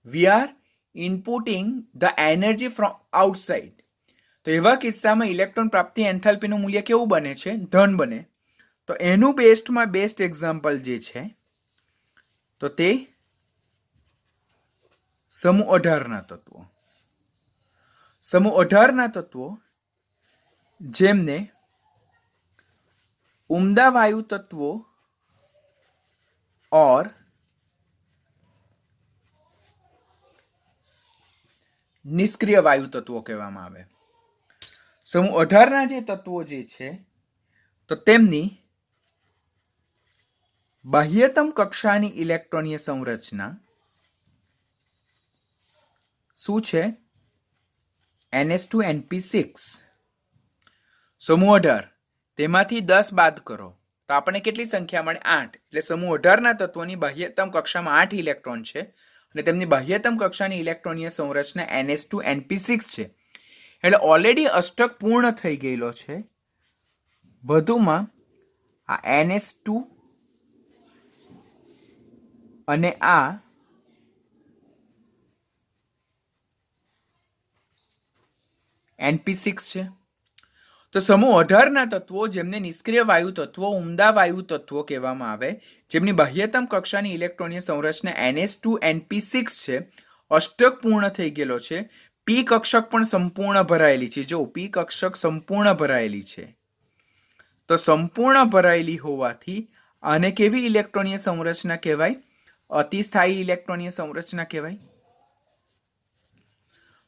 We are inputting the energy from outside. તો એવા કિસ્સામાં ઇલેક્ટ્રોન પ્રાપ્તિ એન્થાલ્પીનું મૂલ્ય કેવું બને છે? ધન બને. તો એનું બેસ્ટ એક્ઝામ્પલ જે છે તો તે સમૂહ 18ના તત્વો. સમૂહ 18ના તત્વો જેમને ઉમદા વાયુ તત્વો और નિષ્ક્રિય વાયુ તત્વો કહેવામાં આવે. સમૂહ 18ના જે તત્વો જે છે તો તેમની બાહ્યતમ કક્ષાની ઇલેક્ટ્રોનીય સંરચના શું છે? NH2NP6. સમૂહ 18 તેમાંથી 10 બાદ કરો તો આપણને કેટલી સંખ્યા મળે? 8. એટલે સમૂહ 18ના તત્વોની બાહ્યતમ કક્ષામાં 8 ઇલેક્ટ્રોન છે અને તેમની બાહ્યતમ કક્ષાની ઇલેક્ટ્રોનીય સંરચના NH2NP6 છે. એટલે ઓલરેડી અષ્ટક પૂર્ણ થઈ ગયેલો છે. વધુમાં આ NH2 અને આ NP6 છે. તો સમૂહ 18ના તત્વો જેમને નિષ્ક્રિય વાયુ તત્વો, ઉમદા વાયુ તત્વો કહેવામાં આવે, જેમની બાહ્યતમ કક્ષાની ઇલેક્ટ્રોનીય સંરચના NH2NP6 છે, અષ્ટક પૂર્ણ થઈ ગયેલો છે. પી કક્ષક પણ સંપૂર્ણ ભરાયેલી છે. જો પી કક્ષક સંપૂર્ણ ભરાયેલી છે તો સંપૂર્ણ ભરાયેલી હોવાથી આને કેવી ઇલેક્ટ્રોનીય સંરચના કહેવાય? અતિસ્થાયી ઇલેક્ટ્રોનીય સંરચના કહેવાય.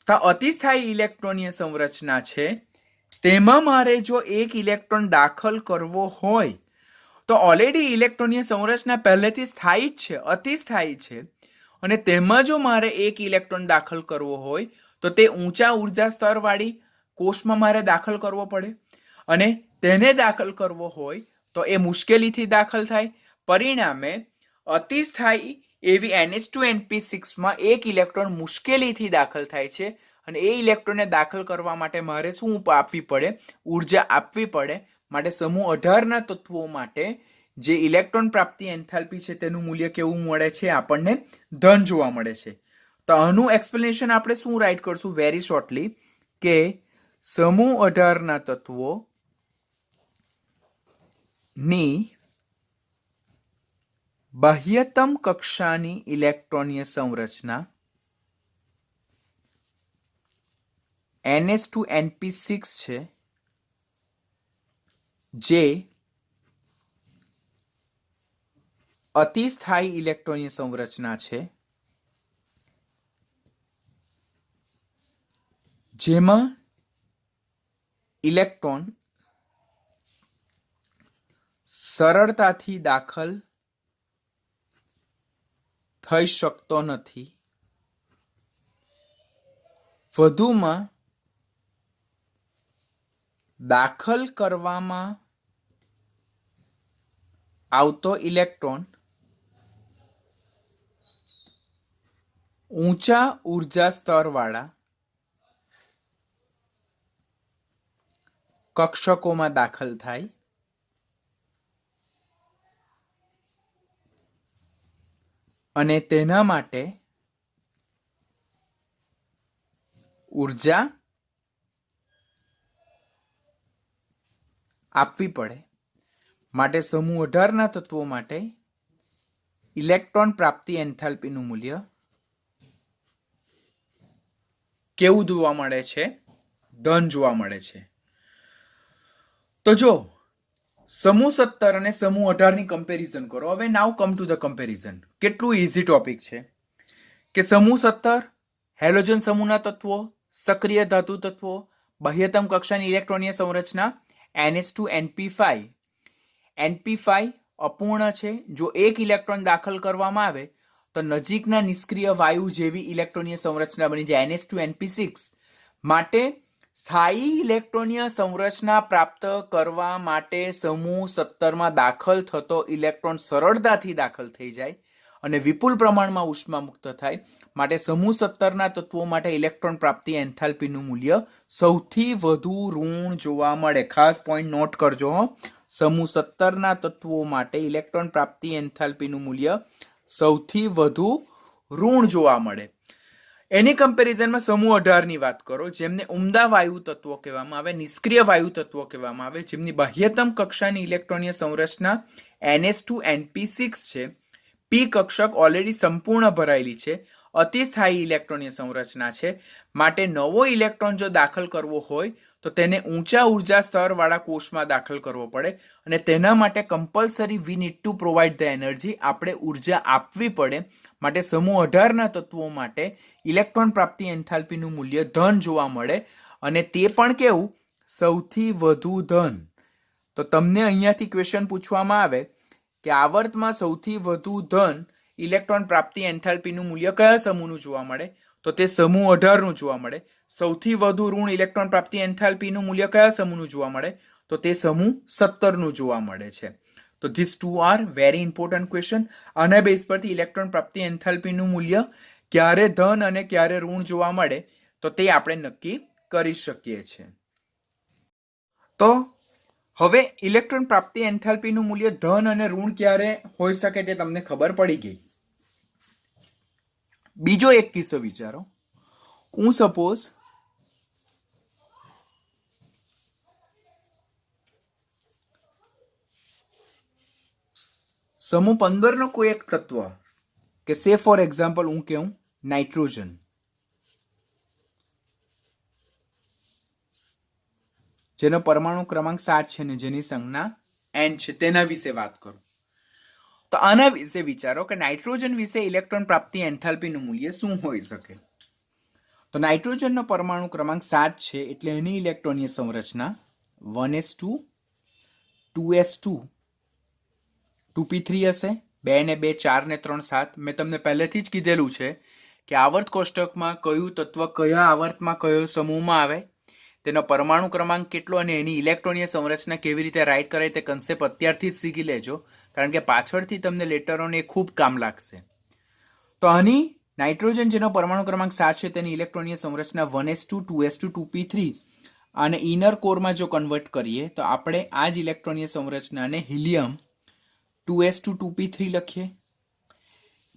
તો અતિસ્થાયી ઇલેક્ટ્રોનીય સંરચના છે તેમાં મારે જો એક ઇલેક્ટ્રોન દાખલ કરવો હોય તો ઓલરેડી ઇલેક્ટ્રોનીય સંરચના પહેલેથી સ્થાયી જ છે, અતિસ્થાયી છે, અને તેમાં જો મારે એક ઇલેક્ટ્રોન દાખલ કરવો હોય તો તે ઊંચા ઉર્જા સ્તરવાળી કોષમાં મારે દાખલ કરવો પડે, અને તેને દાખલ કરવો હોય તો એ મુશ્કેલીથી દાખલ થાય. પરિણામે અતિસ્થાયી એવી NH2NP6માં એક ઇલેક્ટ્રોન મુશ્કેલીથી દાખલ થાય છે, અને એ ઇલેક્ટ્રોનને દાખલ કરવા માટે મારે શું આપવી પડે? ઉર્જા આપવી પડે. માટે સમૂહ 18ના તત્વો માટે જે ઇલેક્ટ્રોન પ્રાપ્તિ એન્થાલ્પી છે તેનું મૂલ્ય કેવું મળે છે? આપણને ધન જોવા મળે છે. તો આનું એક્સપ્લેનેશન આપણે શું રાઈટ કરશું? વેરી શોર્ટલી કે સમૂહ 18ના તત્વો ની બાહ્યતમ કક્ષાની ઇલેક્ટ્રોનીય સંરચના NH2NP6 છે, જે અતિસ્થાયી ઇલેક્ટ્રોનીય સંરચના છે, જેમાં ઇલેક્ટ્રોન સરળતાથી દાખલ થઈ શકતો નથી. વધુમાં દાખલ કરવામાં આવતો ઇલેક્ટ્રોન ઊંચા ઉર્જા સ્તરવાળા કક્ષકોમાં દાખલ થાય, અને તેના માટે ઉર્જા આપવી પડે. માટે સમૂહ 18ના તત્વો માટે ઇલેક્ટ્રોન પ્રાપ્તિ એન્થાલ્પીનું મૂલ્ય કેવું જોવા મળે છે? ધન જોવા મળે છે. તો જો સમૂહ 17 અને સમૂહ 18 ની કમ્પેરિઝન કરો. હવે નાઉ કમ ટુ ધ કમ્પેરિઝન. કેટલું ઈઝી ટોપિક છે કે સમૂહ 17 હેલોજન સમૂહના તત્વો, સક્રિય ધાતુ તત્વો, બાહ્યતમ કક્ષાની ઇલેક્ટ્રોનીય સંરચના NH2NP5. NP5 અપૂર્ણ છે. જો એક ઇલેક્ટ્રોન દાખલ કરવામાં આવે તો નજીકના નિષ્ક્રિય વાયુ જેવી ઇલેક્ટ્રોનીય સંરચના બની જાય NH2NP6. માટે સ્થાયી ઇલેક્ટ્રોનીય સંરચના પ્રાપ્ત કરવા માટે સમૂહ 17માં દાખલ થતો ઇલેક્ટ્રોન સરળતાથી દાખલ થઈ જાય અને વિપુલ પ્રમાણમાં ઉષ્મા મુક્ત થાય માટે સમૂહ 17ના તત્વો માટે ઇલેક્ટ્રોન પ્રાપ્તિ એન્થાલ્પીનું મૂલ્ય સૌથી વધુ ઋણ જોવા મળે. ખાસ પોઈન્ટ નોટ કરજો. સમૂહ 17ના તત્વો માટે ઇલેક્ટ્રોન પ્રાપ્તિ એન્થાલ્પીનું મૂલ્ય સૌથી વધુ ઋણ જોવા મળે. એની કમ્પેરિઝનમાં સમૂહ 18 ની વાત કરો, જેમને ઉમદા વાયુ તત્વો કહેવામાં આવે, નિષ્ક્રિય વાયુ તત્વો કહેવામાં આવે, જેમની બાહ્યતમ કક્ષાની ઇલેક્ટ્રોનીય સંરચના NH2NP6 છે. પી કક્ષક ઓલરેડી સંપૂર્ણ ભરાયેલી છે, અતિ સ્થાયી ઇલેક્ટ્રોનીય સંરચના છે, માટે નવો ઇલેક્ટ્રોન જો દાખલ કરવો હોય તો તેને ઊંચા ઉર્જા સ્તરવાળા કોષમાં દાખલ કરવો પડે અને તેના માટે compulsory we need to provide the energy, આપણે ઉર્જા આપવી પડે. માટે સમૂહ 18ના તત્વો માટે ઇલેક્ટ્રોન પ્રાપ્તિ એન્થાલ્પીનું મૂલ્ય ધન જોવા મળે અને તે પણ કેવું? સૌથી વધુ ધન. તો તમને અહીંયાથી ક્વેશ્ચન પૂછવામાં આવે કે આવર્તમાં સૌથી વધુ ધન ઇલેક્ટ્રોન પ્રાપ્તિ એન્થાલ્પીનું મૂલ્ય કયા સમૂહનું જોવા મળે? તો તે સમૂહ 18નું જોવા મળે. સૌથી વધુ ઋણ ઇલેક્ટ્રોન પ્રાપ્તિ એન્થાલ્પીનું મૂલ્ય કયા સમૂહનું જોવા મળે? તો તે સમૂહ 17નું જોવા મળે છે. તો this two are very important question. આના બેઝ પરથી ઇલેક્ટ્રોન પ્રાપ્તિ એન્થાલ્પીનું મૂલ્ય ક્યારે ધન અને ક્યારે ઋણ જોવા મળે તો તે આપણે નક્કી કરી શકીએ છીએ. તો હવે ઇલેક્ટ્રોન પ્રાપ્તિ એન્થાલ્પીનું મૂલ્ય ધન અને ઋણ ક્યારે હોઈ શકે તે તમને ખબર પડી ગઈ. બીજો એક કિસ્સો વિચારો. હું સપોઝ સમૂહ 15 નો કોઈ એક તત્વ કે સે ફોર એક્ઝામ્પલ હું કહું નાઇટ્રોજન, જેનો પરમાણુ ક્રમાંક 7 છે ને જેની સંજ્ઞા N છે, તેના વિશે વાત કરું. તો આના વિશે વિચારો કે નાઇટ્રોજન વિશે ઇલેક્ટ્રોન પ્રાપ્તિ એન્થાલ્પીનું મૂલ્ય શું હોઈ શકે? તો નાઇટ્રોજનનો પરમાણુ ક્રમાંક 7 છે એટલે એની ઇલેક્ટ્રોનીય સંરચના 1s2 2s2 2p3 હશે. 2 ને 2 4 ને 3 7. મેં તમને પહેલેથી જ કીધેલું છે કે આવર્ત કોષ્ટકમાં કયું તત્વ કયા આવર્તમાં કયો સમૂહમાં આવે, તેનો પરમાણુ ક્રમાંક કેટલો અને એની ઇલેક્ટ્રોનીય સંરચના કેવી રીતે રાઇટ કરાય તે કન્સેપ્ટ અત્યારથી જ શીખી લેજો, કારણ કે પાછળથી તમને લેટર ઓન એ ખૂબ કામ લાગશે. તો આની નાઇટ્રોજન જેનો પરમાણુ ક્રમાંક 7 છે તેની ઇલેક્ટ્રોનીય સંરચના 1s2 2s2 2p3 અને ઇનર કોરમાં જો કન્વર્ટ કરીએ તો આપણે આ જ ઇલેક્ટ્રોનીય સંરચનાને હિલિયમ 2s2 2p3 લખીએ.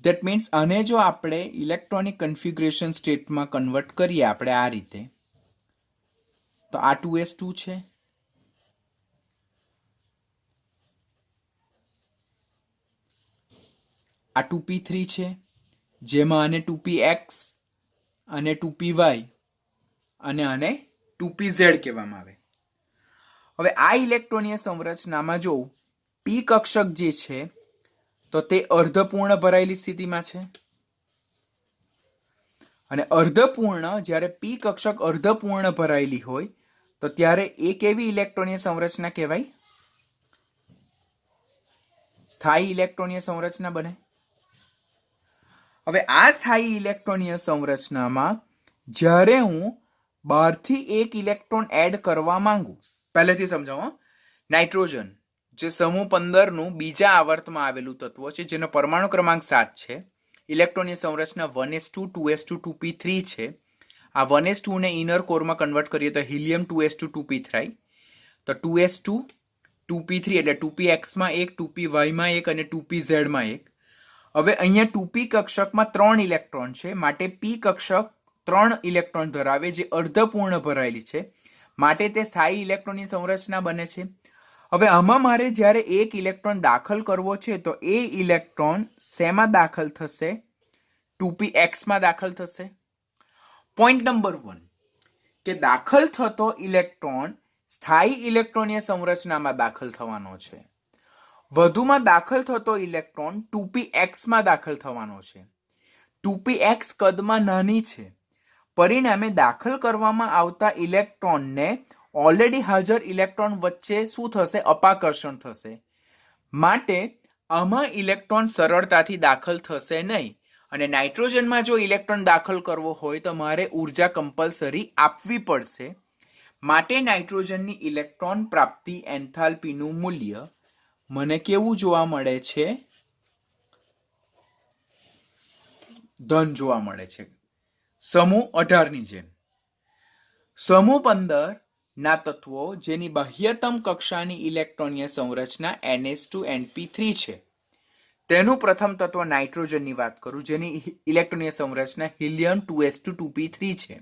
ધેટ મીન્સ આને જો આપણે ઇલેક્ટ્રોનિક કન્ફિગ્યુરેશન સ્ટેટમાં કન્વર્ટ કરીએ આપણે આ રીતે, તો આ 2s2 છે, આ 2p3 છે, જેમાં આને 2px અને 2py અને આને 2pz કહેવામાં આવે. હવે આ ઇલેક્ટ્રોનીય સંરચનામાં જો પી કક્ષક જે છે તો તે અર્ધપૂર્ણ ભરાયેલી સ્થિતિમાં છે અને અર્ધપૂર્ણ જ્યારે પી કક્ષક અર્ધપૂર્ણ ભરાયેલી હોય તો ત્યારે એ કેવી ઇલેક્ટ્રોનીય સંરચના કહેવાય? સ્થાયી ઇલેક્ટ્રોનીય સંરચના બને. હવે આ સ્થાયી ઇલેક્ટ્રોનીય સંરચનામાં જ્યારે હું બહારથી એક ઇલેક્ટ્રોન એડ કરવા માંગુ, પહેલેથી સમજાવો. નાઇટ્રોજન જે સમૂહ 15 નું બીજા આવર્તમાં આવેલું તત્વ છે જેનો પરમાણુ ક્રમાંક 7 છે, ઇલેક્ટ્રોનની સંરચના 1s2 2s2 2p3 છે. આ 1s2 ને ઇનર કોરમાં કન્વર્ટ કરીએ તો હિલિયમ 2s2 2p3, તો 2s2 2p3 એટલે 2px માં 1 2py માં 1 અને 2pz માં 1. હવે અહીંયા 2p કક્ષકમાં 3 ઇલેક્ટ્રોન છે માટે p કક્ષક 3 ઇલેક્ટ્રોન ધરાવે જે અર્ધપૂર્ણ ભરાયેલી છે માટે તે સ્થાયી ઇલેક્ટ્રોનની સંરચના બને છે. હવે આમાં મારે જ્યારે એક ઇલેક્ટ્રોન દાખલ કરવો છે તો એ ઇલેક્ટ્રોન શેમાં દાખલ થશે? 2px માં દાખલ થશે. પોઈન્ટ નંબર 1 કે દાખલ થતો ઇલેક્ટ્રોન સ્થાયી ઇલેક્ટ્રોનીય સંરચનામાં દાખલ થવાનો છે. વધુમાં દાખલ થતો ઇલેક્ટ્રોન 2px માં દાખલ થવાનો છે. 2px કદમાં નાની છે, પરિણામે દાખલ કરવામાં આવતા ઇલેક્ટ્રોનને ઓલરેડી હાજર ઇલેક્ટ્રોન વચ્ચે શું થશે? અપાકર્ષણ થશે. માટે આમાં ઇલેક્ટ્રોન સરળતાથી દાખલ થશે નહીં અને નાઇટ્રોજનમાં જો ઇલેક્ટ્રોન દાખલ કરવો હોય તો મારે ઉર્જા કમ્પલસરી આપવી પડશે. માટે નાઇટ્રોજનની ઇલેક્ટ્રોન પ્રાપ્તિ એન્થાલ્પીનું મૂલ્ય મને કેવું જોવા મળે છે? ધન જોવા મળે છે. સમૂહ 18 ની જેમ સમૂહ 15 ના તત્વો જેની બાહ્યતમ કક્ષાની ઇલેક્ટ્રોનીય સંરચના NH2NP3 છે, તેનું પ્રથમ તત્વ નાઇટ્રોજનની વાત કરું, જેની ઇલેક્ટ્રોનીય સંરચના હિલિયમ 2s2 2p3 છે,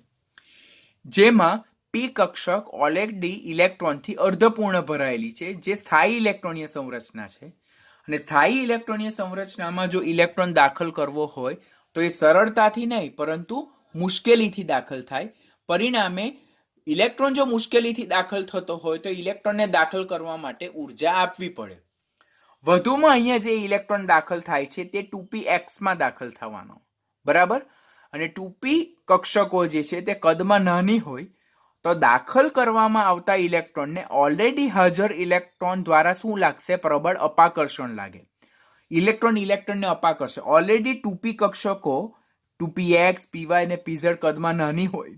જેમાં પી કક્ષક ઓલરેડી ઇલેક્ટ્રોનથી અર્ધપૂર્ણ ભરાયેલી છે, જે સ્થાયી ઇલેક્ટ્રોનીય સંરચના છે. અને સ્થાયી ઇલેક્ટ્રોનીય સંરચનામાં જો ઇલેક્ટ્રોન દાખલ કરવો હોય તો એ સરળતાથી નહીં પરંતુ મુશ્કેલીથી દાખલ થાય. પરિણામે ઇલેક્ટ્રોન જો મુશ્કેલીથી દાખલ થતો હોય તો ઇલેક્ટ્રોનને દાખલ કરવા માટે ઉર્જા આપવી પડે. વધુમાં અહીંયા જે ઇલેક્ટ્રોન દાખલ થાય છે તે 2px માં દાખલ થવાનો, બરાબર. અને 2p કક્ષકો જે છે તે કદમાં નાની હોય તો દાખલ કરવામાં આવતા ઇલેક્ટ્રોનને ઓલરેડી હાજર ઇલેક્ટ્રોન દ્વારા શું લાગશે? પ્રબળ અપાકર્ષણ લાગે. ઇલેક્ટ્રોનને અપાકર્ષે. ઓલરેડી 2p કક્ષકો 2px, py અને pz કદમાં નાની હોય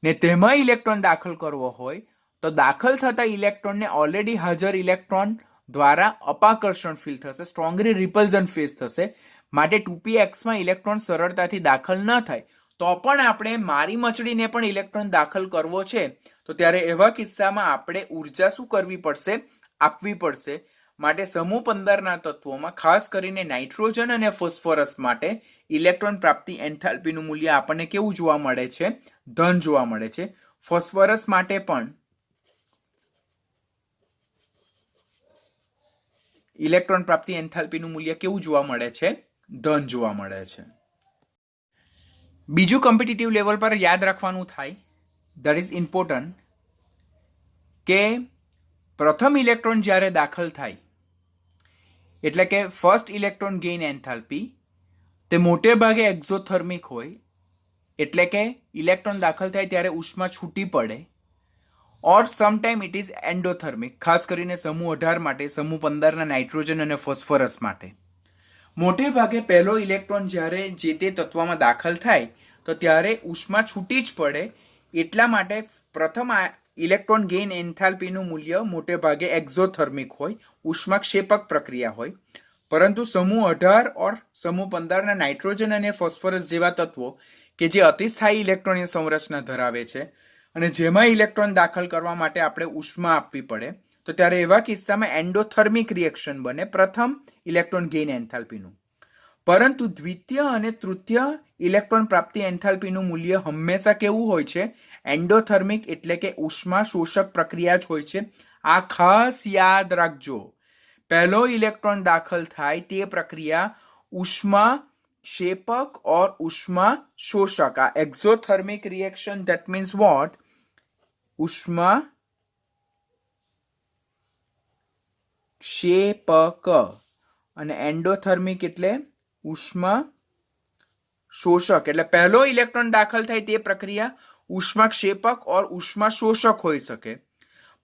ને તેમાં ઇલેક્ટ્રોન દાખલ કરવો હોય તો દાખલ થતા ઇલેક્ટ્રોનને ઓલરેડી હાજર ઇલેક્ટ્રોન દ્વારા અપાકર્ષણ ફીલ થશે, સ્ટ્રોંગલી રિપલ્ઝન ફેસ થશે. માટે 2px માં ઇલેક્ટ્રોન સરળતાથી દાખલ ન થાય તો પણ આપણે મારી મચડીને પણ ઇલેક્ટ્રોન દાખલ કરવો છે તો ત્યારે એવા કિસ્સામાં આપણે ઉર્જા શું કરવી પડશે? આપવી પડશે. માટે સમૂહ 15 ના તત્વોમાં ખાસ કરીને નાઇટ્રોજન અને ફોસ્ફરસ માટે ઇલેક્ટ્રોન પ્રાપ્તિ એન્થાલ્પીનું મૂલ્ય આપણને કેવું જોવા મળે છે? ધન જોવા મળે છે. ફોસ્ફરસ માટે પણ ઇલેક્ટ્રોન પ્રાપ્તિ એન્થાલ્પીનું મૂલ્ય કેવું જોવા મળે છે? ધન જોવા મળે છે. બીજું કોમ્પિટિટિવ લેવલ પર યાદ રાખવાનું થાય, ધેટ ઇઝ ઇમ્પોર્ટન્ટ, કે પ્રથમ ઇલેક્ટ્રોન જ્યારે દાખલ થાય એટલે કે ફર્સ્ટ ઇલેક્ટ્રોન ગેઇન એન્થાલ્પી તે મોટે ભાગે એક્ઝોથર્મિક હોય, એટલે કે ઇલેક્ટ્રોન દાખલ થાય ત્યારે ઉષ્મા છૂટી પડે, ઓર સમટાઈમ ઇટ ઇઝ એન્ડોથર્મિક, ખાસ કરીને સમૂહ 18 માટે, સમૂહ 15 ના નાઇટ્રોજન અને ફોસ્ફરસ માટે. મોટે ભાગે પહેલો ઇલેક્ટ્રોન જ્યારે જે તે તત્વમાં દાખલ થાય તો ત્યારે ઉષ્મા છૂટી જ પડે. એટલા માટે પ્રથમ ઇલેક્ટ્રોન ગેઇન એન્થાલ્પીનું મૂલ્ય મોટે ભાગે એક્ઝોથર્મિક હોય, ઉષ્માક્ષેપક પ્રક્રિયા હોય. પરંતુ સમૂહ 18 ઓર સમૂહ 15 ના નાઇટ્રોજન અને ફોસ્ફરસ જેવા તત્વો કે જે અતિસ્થાયી ઇલેક્ટ્રોનની સંરચના ધરાવે છે અને જેમાં ઇલેક્ટ્રોન દાખલ કરવા માટે આપણે ઉષ્મા આપવી પડે તો ત્યારે એવા કિસ્સામાં એન્ડોથર્મિક રિએક્શન બને પ્રથમ ઇલેક્ટ્રોન ગેઇન એન્થાલ્પીનું. પરંતુ દ્વિતીય અને તૃતીય ઇલેક્ટ્રોન પ્રાપ્તિ એન્થાલ્પીનું મૂલ્ય હંમેશા કેવું હોય છે? એન્ડોથર્મિક, એટલે કે ઉષ્મા શોષક પ્રક્રિયા જ હોય છે. આ ખાસ યાદ રાખજો. પહેલો ઇલેક્ટ્રોન દાખલ થાય તે પ્રક્રિયા ઉષ્મા ક્ષેપક और ઉષ્મા શોષક. આ exothermic reaction, that means what? ઉષ્મા ક્ષેપક. અને એન્ડોથર્મિક એટલે ઉષ્મા શોષક. એટલે પહેલો ઇલેક્ટ્રોન દાખલ થાય તે પ્રક્રિયા ઉષ્મા ક્ષેપક और ઉષ્મા શોષક હોઈ શકે.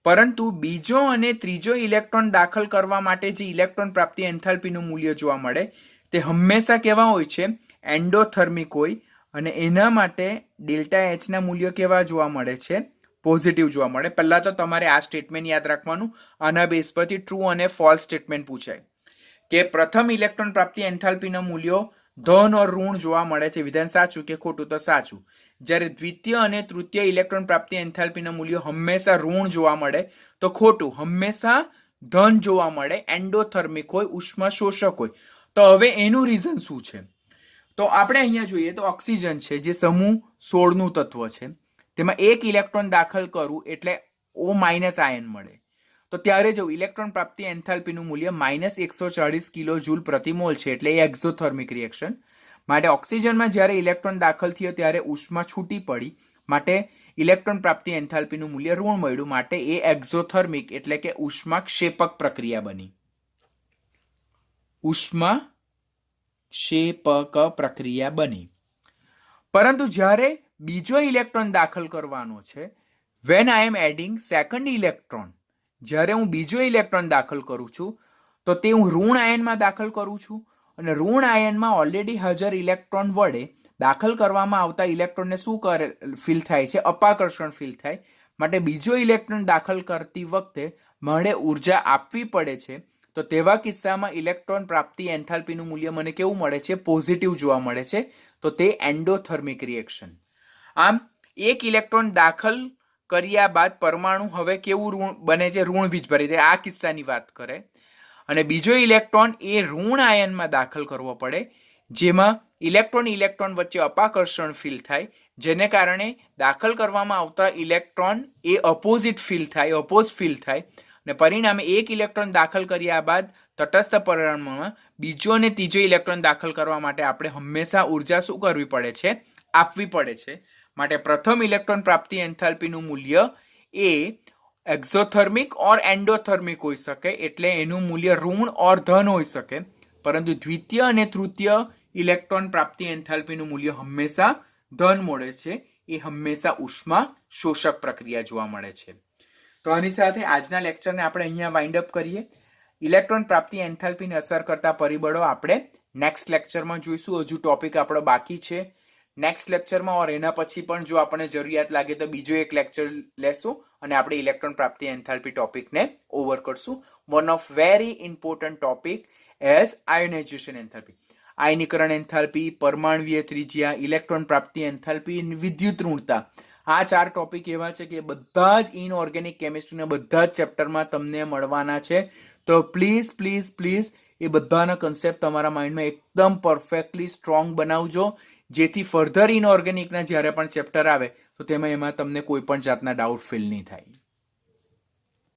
પરંતુ બીજો અને ત્રીજો ઇલેક્ટ્રોન દાખલ કરવા માટે જે ઇલેક્ટ્રોન પ્રાપ્તિ એન્થાલ્પીનું મૂલ્ય જોવા મળે તે હંમેશા કેવા હોય છે? એન્ડોથર્મિક હોય. અને એના માટે ડેલ્ટા એચ ના મૂલ્ય કેવા જોવા મળે છે? પોઝિટિવ જોવા મળે. પહેલા તો તમારે આ સ્ટેટમેન્ટ યાદ રાખવાનું. આના બેઝ પરથી ટ્રુ અને ફોલ્સ સ્ટેટમેન્ટ પૂછાય કે પ્રથમ ઇલેક્ટ્રોન પ્રાપ્તિ એન્થાલ્પીના મૂલ્યો ધન ઓર ઋણ જોવા મળે છે. વિધાન સાચું કે ખોટું? તો સાચું. જ્યારે દ્વિતીય અને તૃતીય ઇલેક્ટ્રોન પ્રાપ્તિ એન્થાલ્પીના મૂલ્યો હંમેશા ઋણ જોવા મળે તો ખોટું. હંમેશા ધન જોવા મળે, એન્ડોથર્મિક હોય, ઉષ્મા શોષક હોય. તો હવે એનું રીઝન શું છે? તો આપણે અહીંયા જોઈએ તો ઓક્સિજન છે જે સમૂહ 16 નું તત્વ છે, તેમાં એક ઇલેક્ટ્રોન દાખલ કરું એટલે O- આયન મળે. તો ત્યારે જો ઇલેક્ટ્રોન પ્રાપ્તિ એન્થાલ્પીનું મૂલ્ય -140 કિલો જૂલ પ્રતિ મોલ છે, એટલે એ એક્ઝોથર્મિક રિએક્શન. માટે ઓક્સિજનમાં જ્યારે ઇલેક્ટ્રોન દાખલ થયો ત્યારે ઉષ્મા છૂટી પડી, માટે ઇલેક્ટ્રોન પ્રાપ્તિ એન્થાલ્પીનું મૂલ્ય ઋણ મળ્યું. માટે એ એક્ઝોથર્મિક એટલે કે ઉષ્મા ક્ષેપક પ્રક્રિયા બની. ઉષ્મા ક્ષેપક પ્રક્રિયા બની. પરંતુ જ્યારે બીજો ઇલેક્ટ્રોન દાખલ કરવાનો છે, when I am adding second electron, જ્યારે હું બીજો ઇલેક્ટ્રોન દાખલ કરું છું તો તે હું ઋણ આયનમાં દાખલ કરું છું. અને ઋણ આયનમાં ઓલરેડી હાજર ઇલેક્ટ્રોન વડે દાખલ કરવામાં આવતા ઇલેક્ટ્રોનને શું ફીલ થાય છે? અપાકર્ષણ ફીલ થાય. માટે બીજો ઇલેક્ટ્રોન દાખલ કરતી વખતે મારે ઉર્જા આપવી પડે છે. તો તેવા કિસ્સામાં ઇલેક્ટ્રોન પ્રાપ્તિ એન્થાલ્પીનું મૂલ્ય મને કેવું મળે છે? પોઝિટિવ જોવા મળે છે. તો તે એન્ડોથર્મિક રિએક્શન. આમ એક ઇલેક્ટ્રોન દાખલ કર્યા બાદ પરમાણુ હવે કેવું ઋણ બને છે? ઋણ વીજભારી. આ કિસ્સાની વાત કરે. અને બીજો ઇલેક્ટ્રોન એ ઋણ આયનમાં દાખલ કરવો પડે, જેમાં ઇલેક્ટ્રોન વચ્ચે અપાકર્ષણ ફીલ થાય, જેને કારણે દાખલ કરવામાં આવતા ઇલેક્ટ્રોન એ અપોઝિટ ફીલ થાય, અપોઝ ફીલ થાય, અને પરિણામે એક ઇલેક્ટ્રોન દાખલ કર્યા બાદ તટસ્થ પરમાણુમાં બીજો અને ત્રીજો ઇલેક્ટ્રોન દાખલ કરવા માટે આપણે હંમેશા ઉર્જા શું કરવી પડે છે? આપવી પડે છે. માટે પ્રથમ ઇલેક્ટ્રોન પ્રાપ્તિ એન્થાલ્પીનું મૂલ્ય એ એક્ઝોથર્મિક ઓર એન્ડોથર્મિક હોઈ શકે, એટલે એનું મૂલ્ય ઋણ ઓર ધન હોઈ શકે. પરંતુ દ્વિતીય અને તૃતીય ઇલેક્ટ્રોન પ્રાપ્તિ એન્થાલ્પીનું મૂલ્ય હંમેશા ધન મળે છે. એ હંમેશા ઉષ્મા શોષક પ્રક્રિયા જોવા મળે છે. તો આની સાથે આજના લેક્ચરને આપણે અહીંયા વાઇન્ડ અપ કરીએ. ઇલેક્ટ્રોન પ્રાપ્તિ એન્થાલ્પીને અસર કરતા પરિબળો આપણે નેક્સ્ટ લેક્ચરમાં જોઈશું. હજુ ટોપિક આપણો બાકી છે. નેક્સ્ટ લેક્ચરમાં ઓર એના પછી પણ જો આપણને જરૂરિયાત લાગે તો બીજો એક લેક્ચર લેશું અને આપણે ઇલેક્ટ્રોન પ્રાપ્તિ એન્થાલ્પી ટોપિકને ઓવર કરશું. One of very important topic as ionisation enthalpy. આયનીકરણ એન્થાલ્પી, પરમાણ્વીય ત્રિજ્યા, ઇલેક્ટ્રોન પ્રાપ્તિ એન્થાલ્પી, વિદ્યુત ઋણતા. આ 4 ટોપિક એવા છે કે બધા જ ઇનઓર્ગેનિક કેમિસ્ટ્રીના બધા જ ચેપ્ટરમાં તમને મળવાના છે. તો પ્લીઝ એ બધાના કન્સેપ્ટ તમારા માઇન્ડમાં એકદમ પરફેક્ટલી સ્ટ્રોંગ બનાવજો, જેથી ફર્ધર ઇનઓર્ગેનિકના જ્યારે પણ ચેપ્ટર આવે તો એમાં તમને કોઈ પણ જાતના ડાઉટ ફીલ નહીં થાય.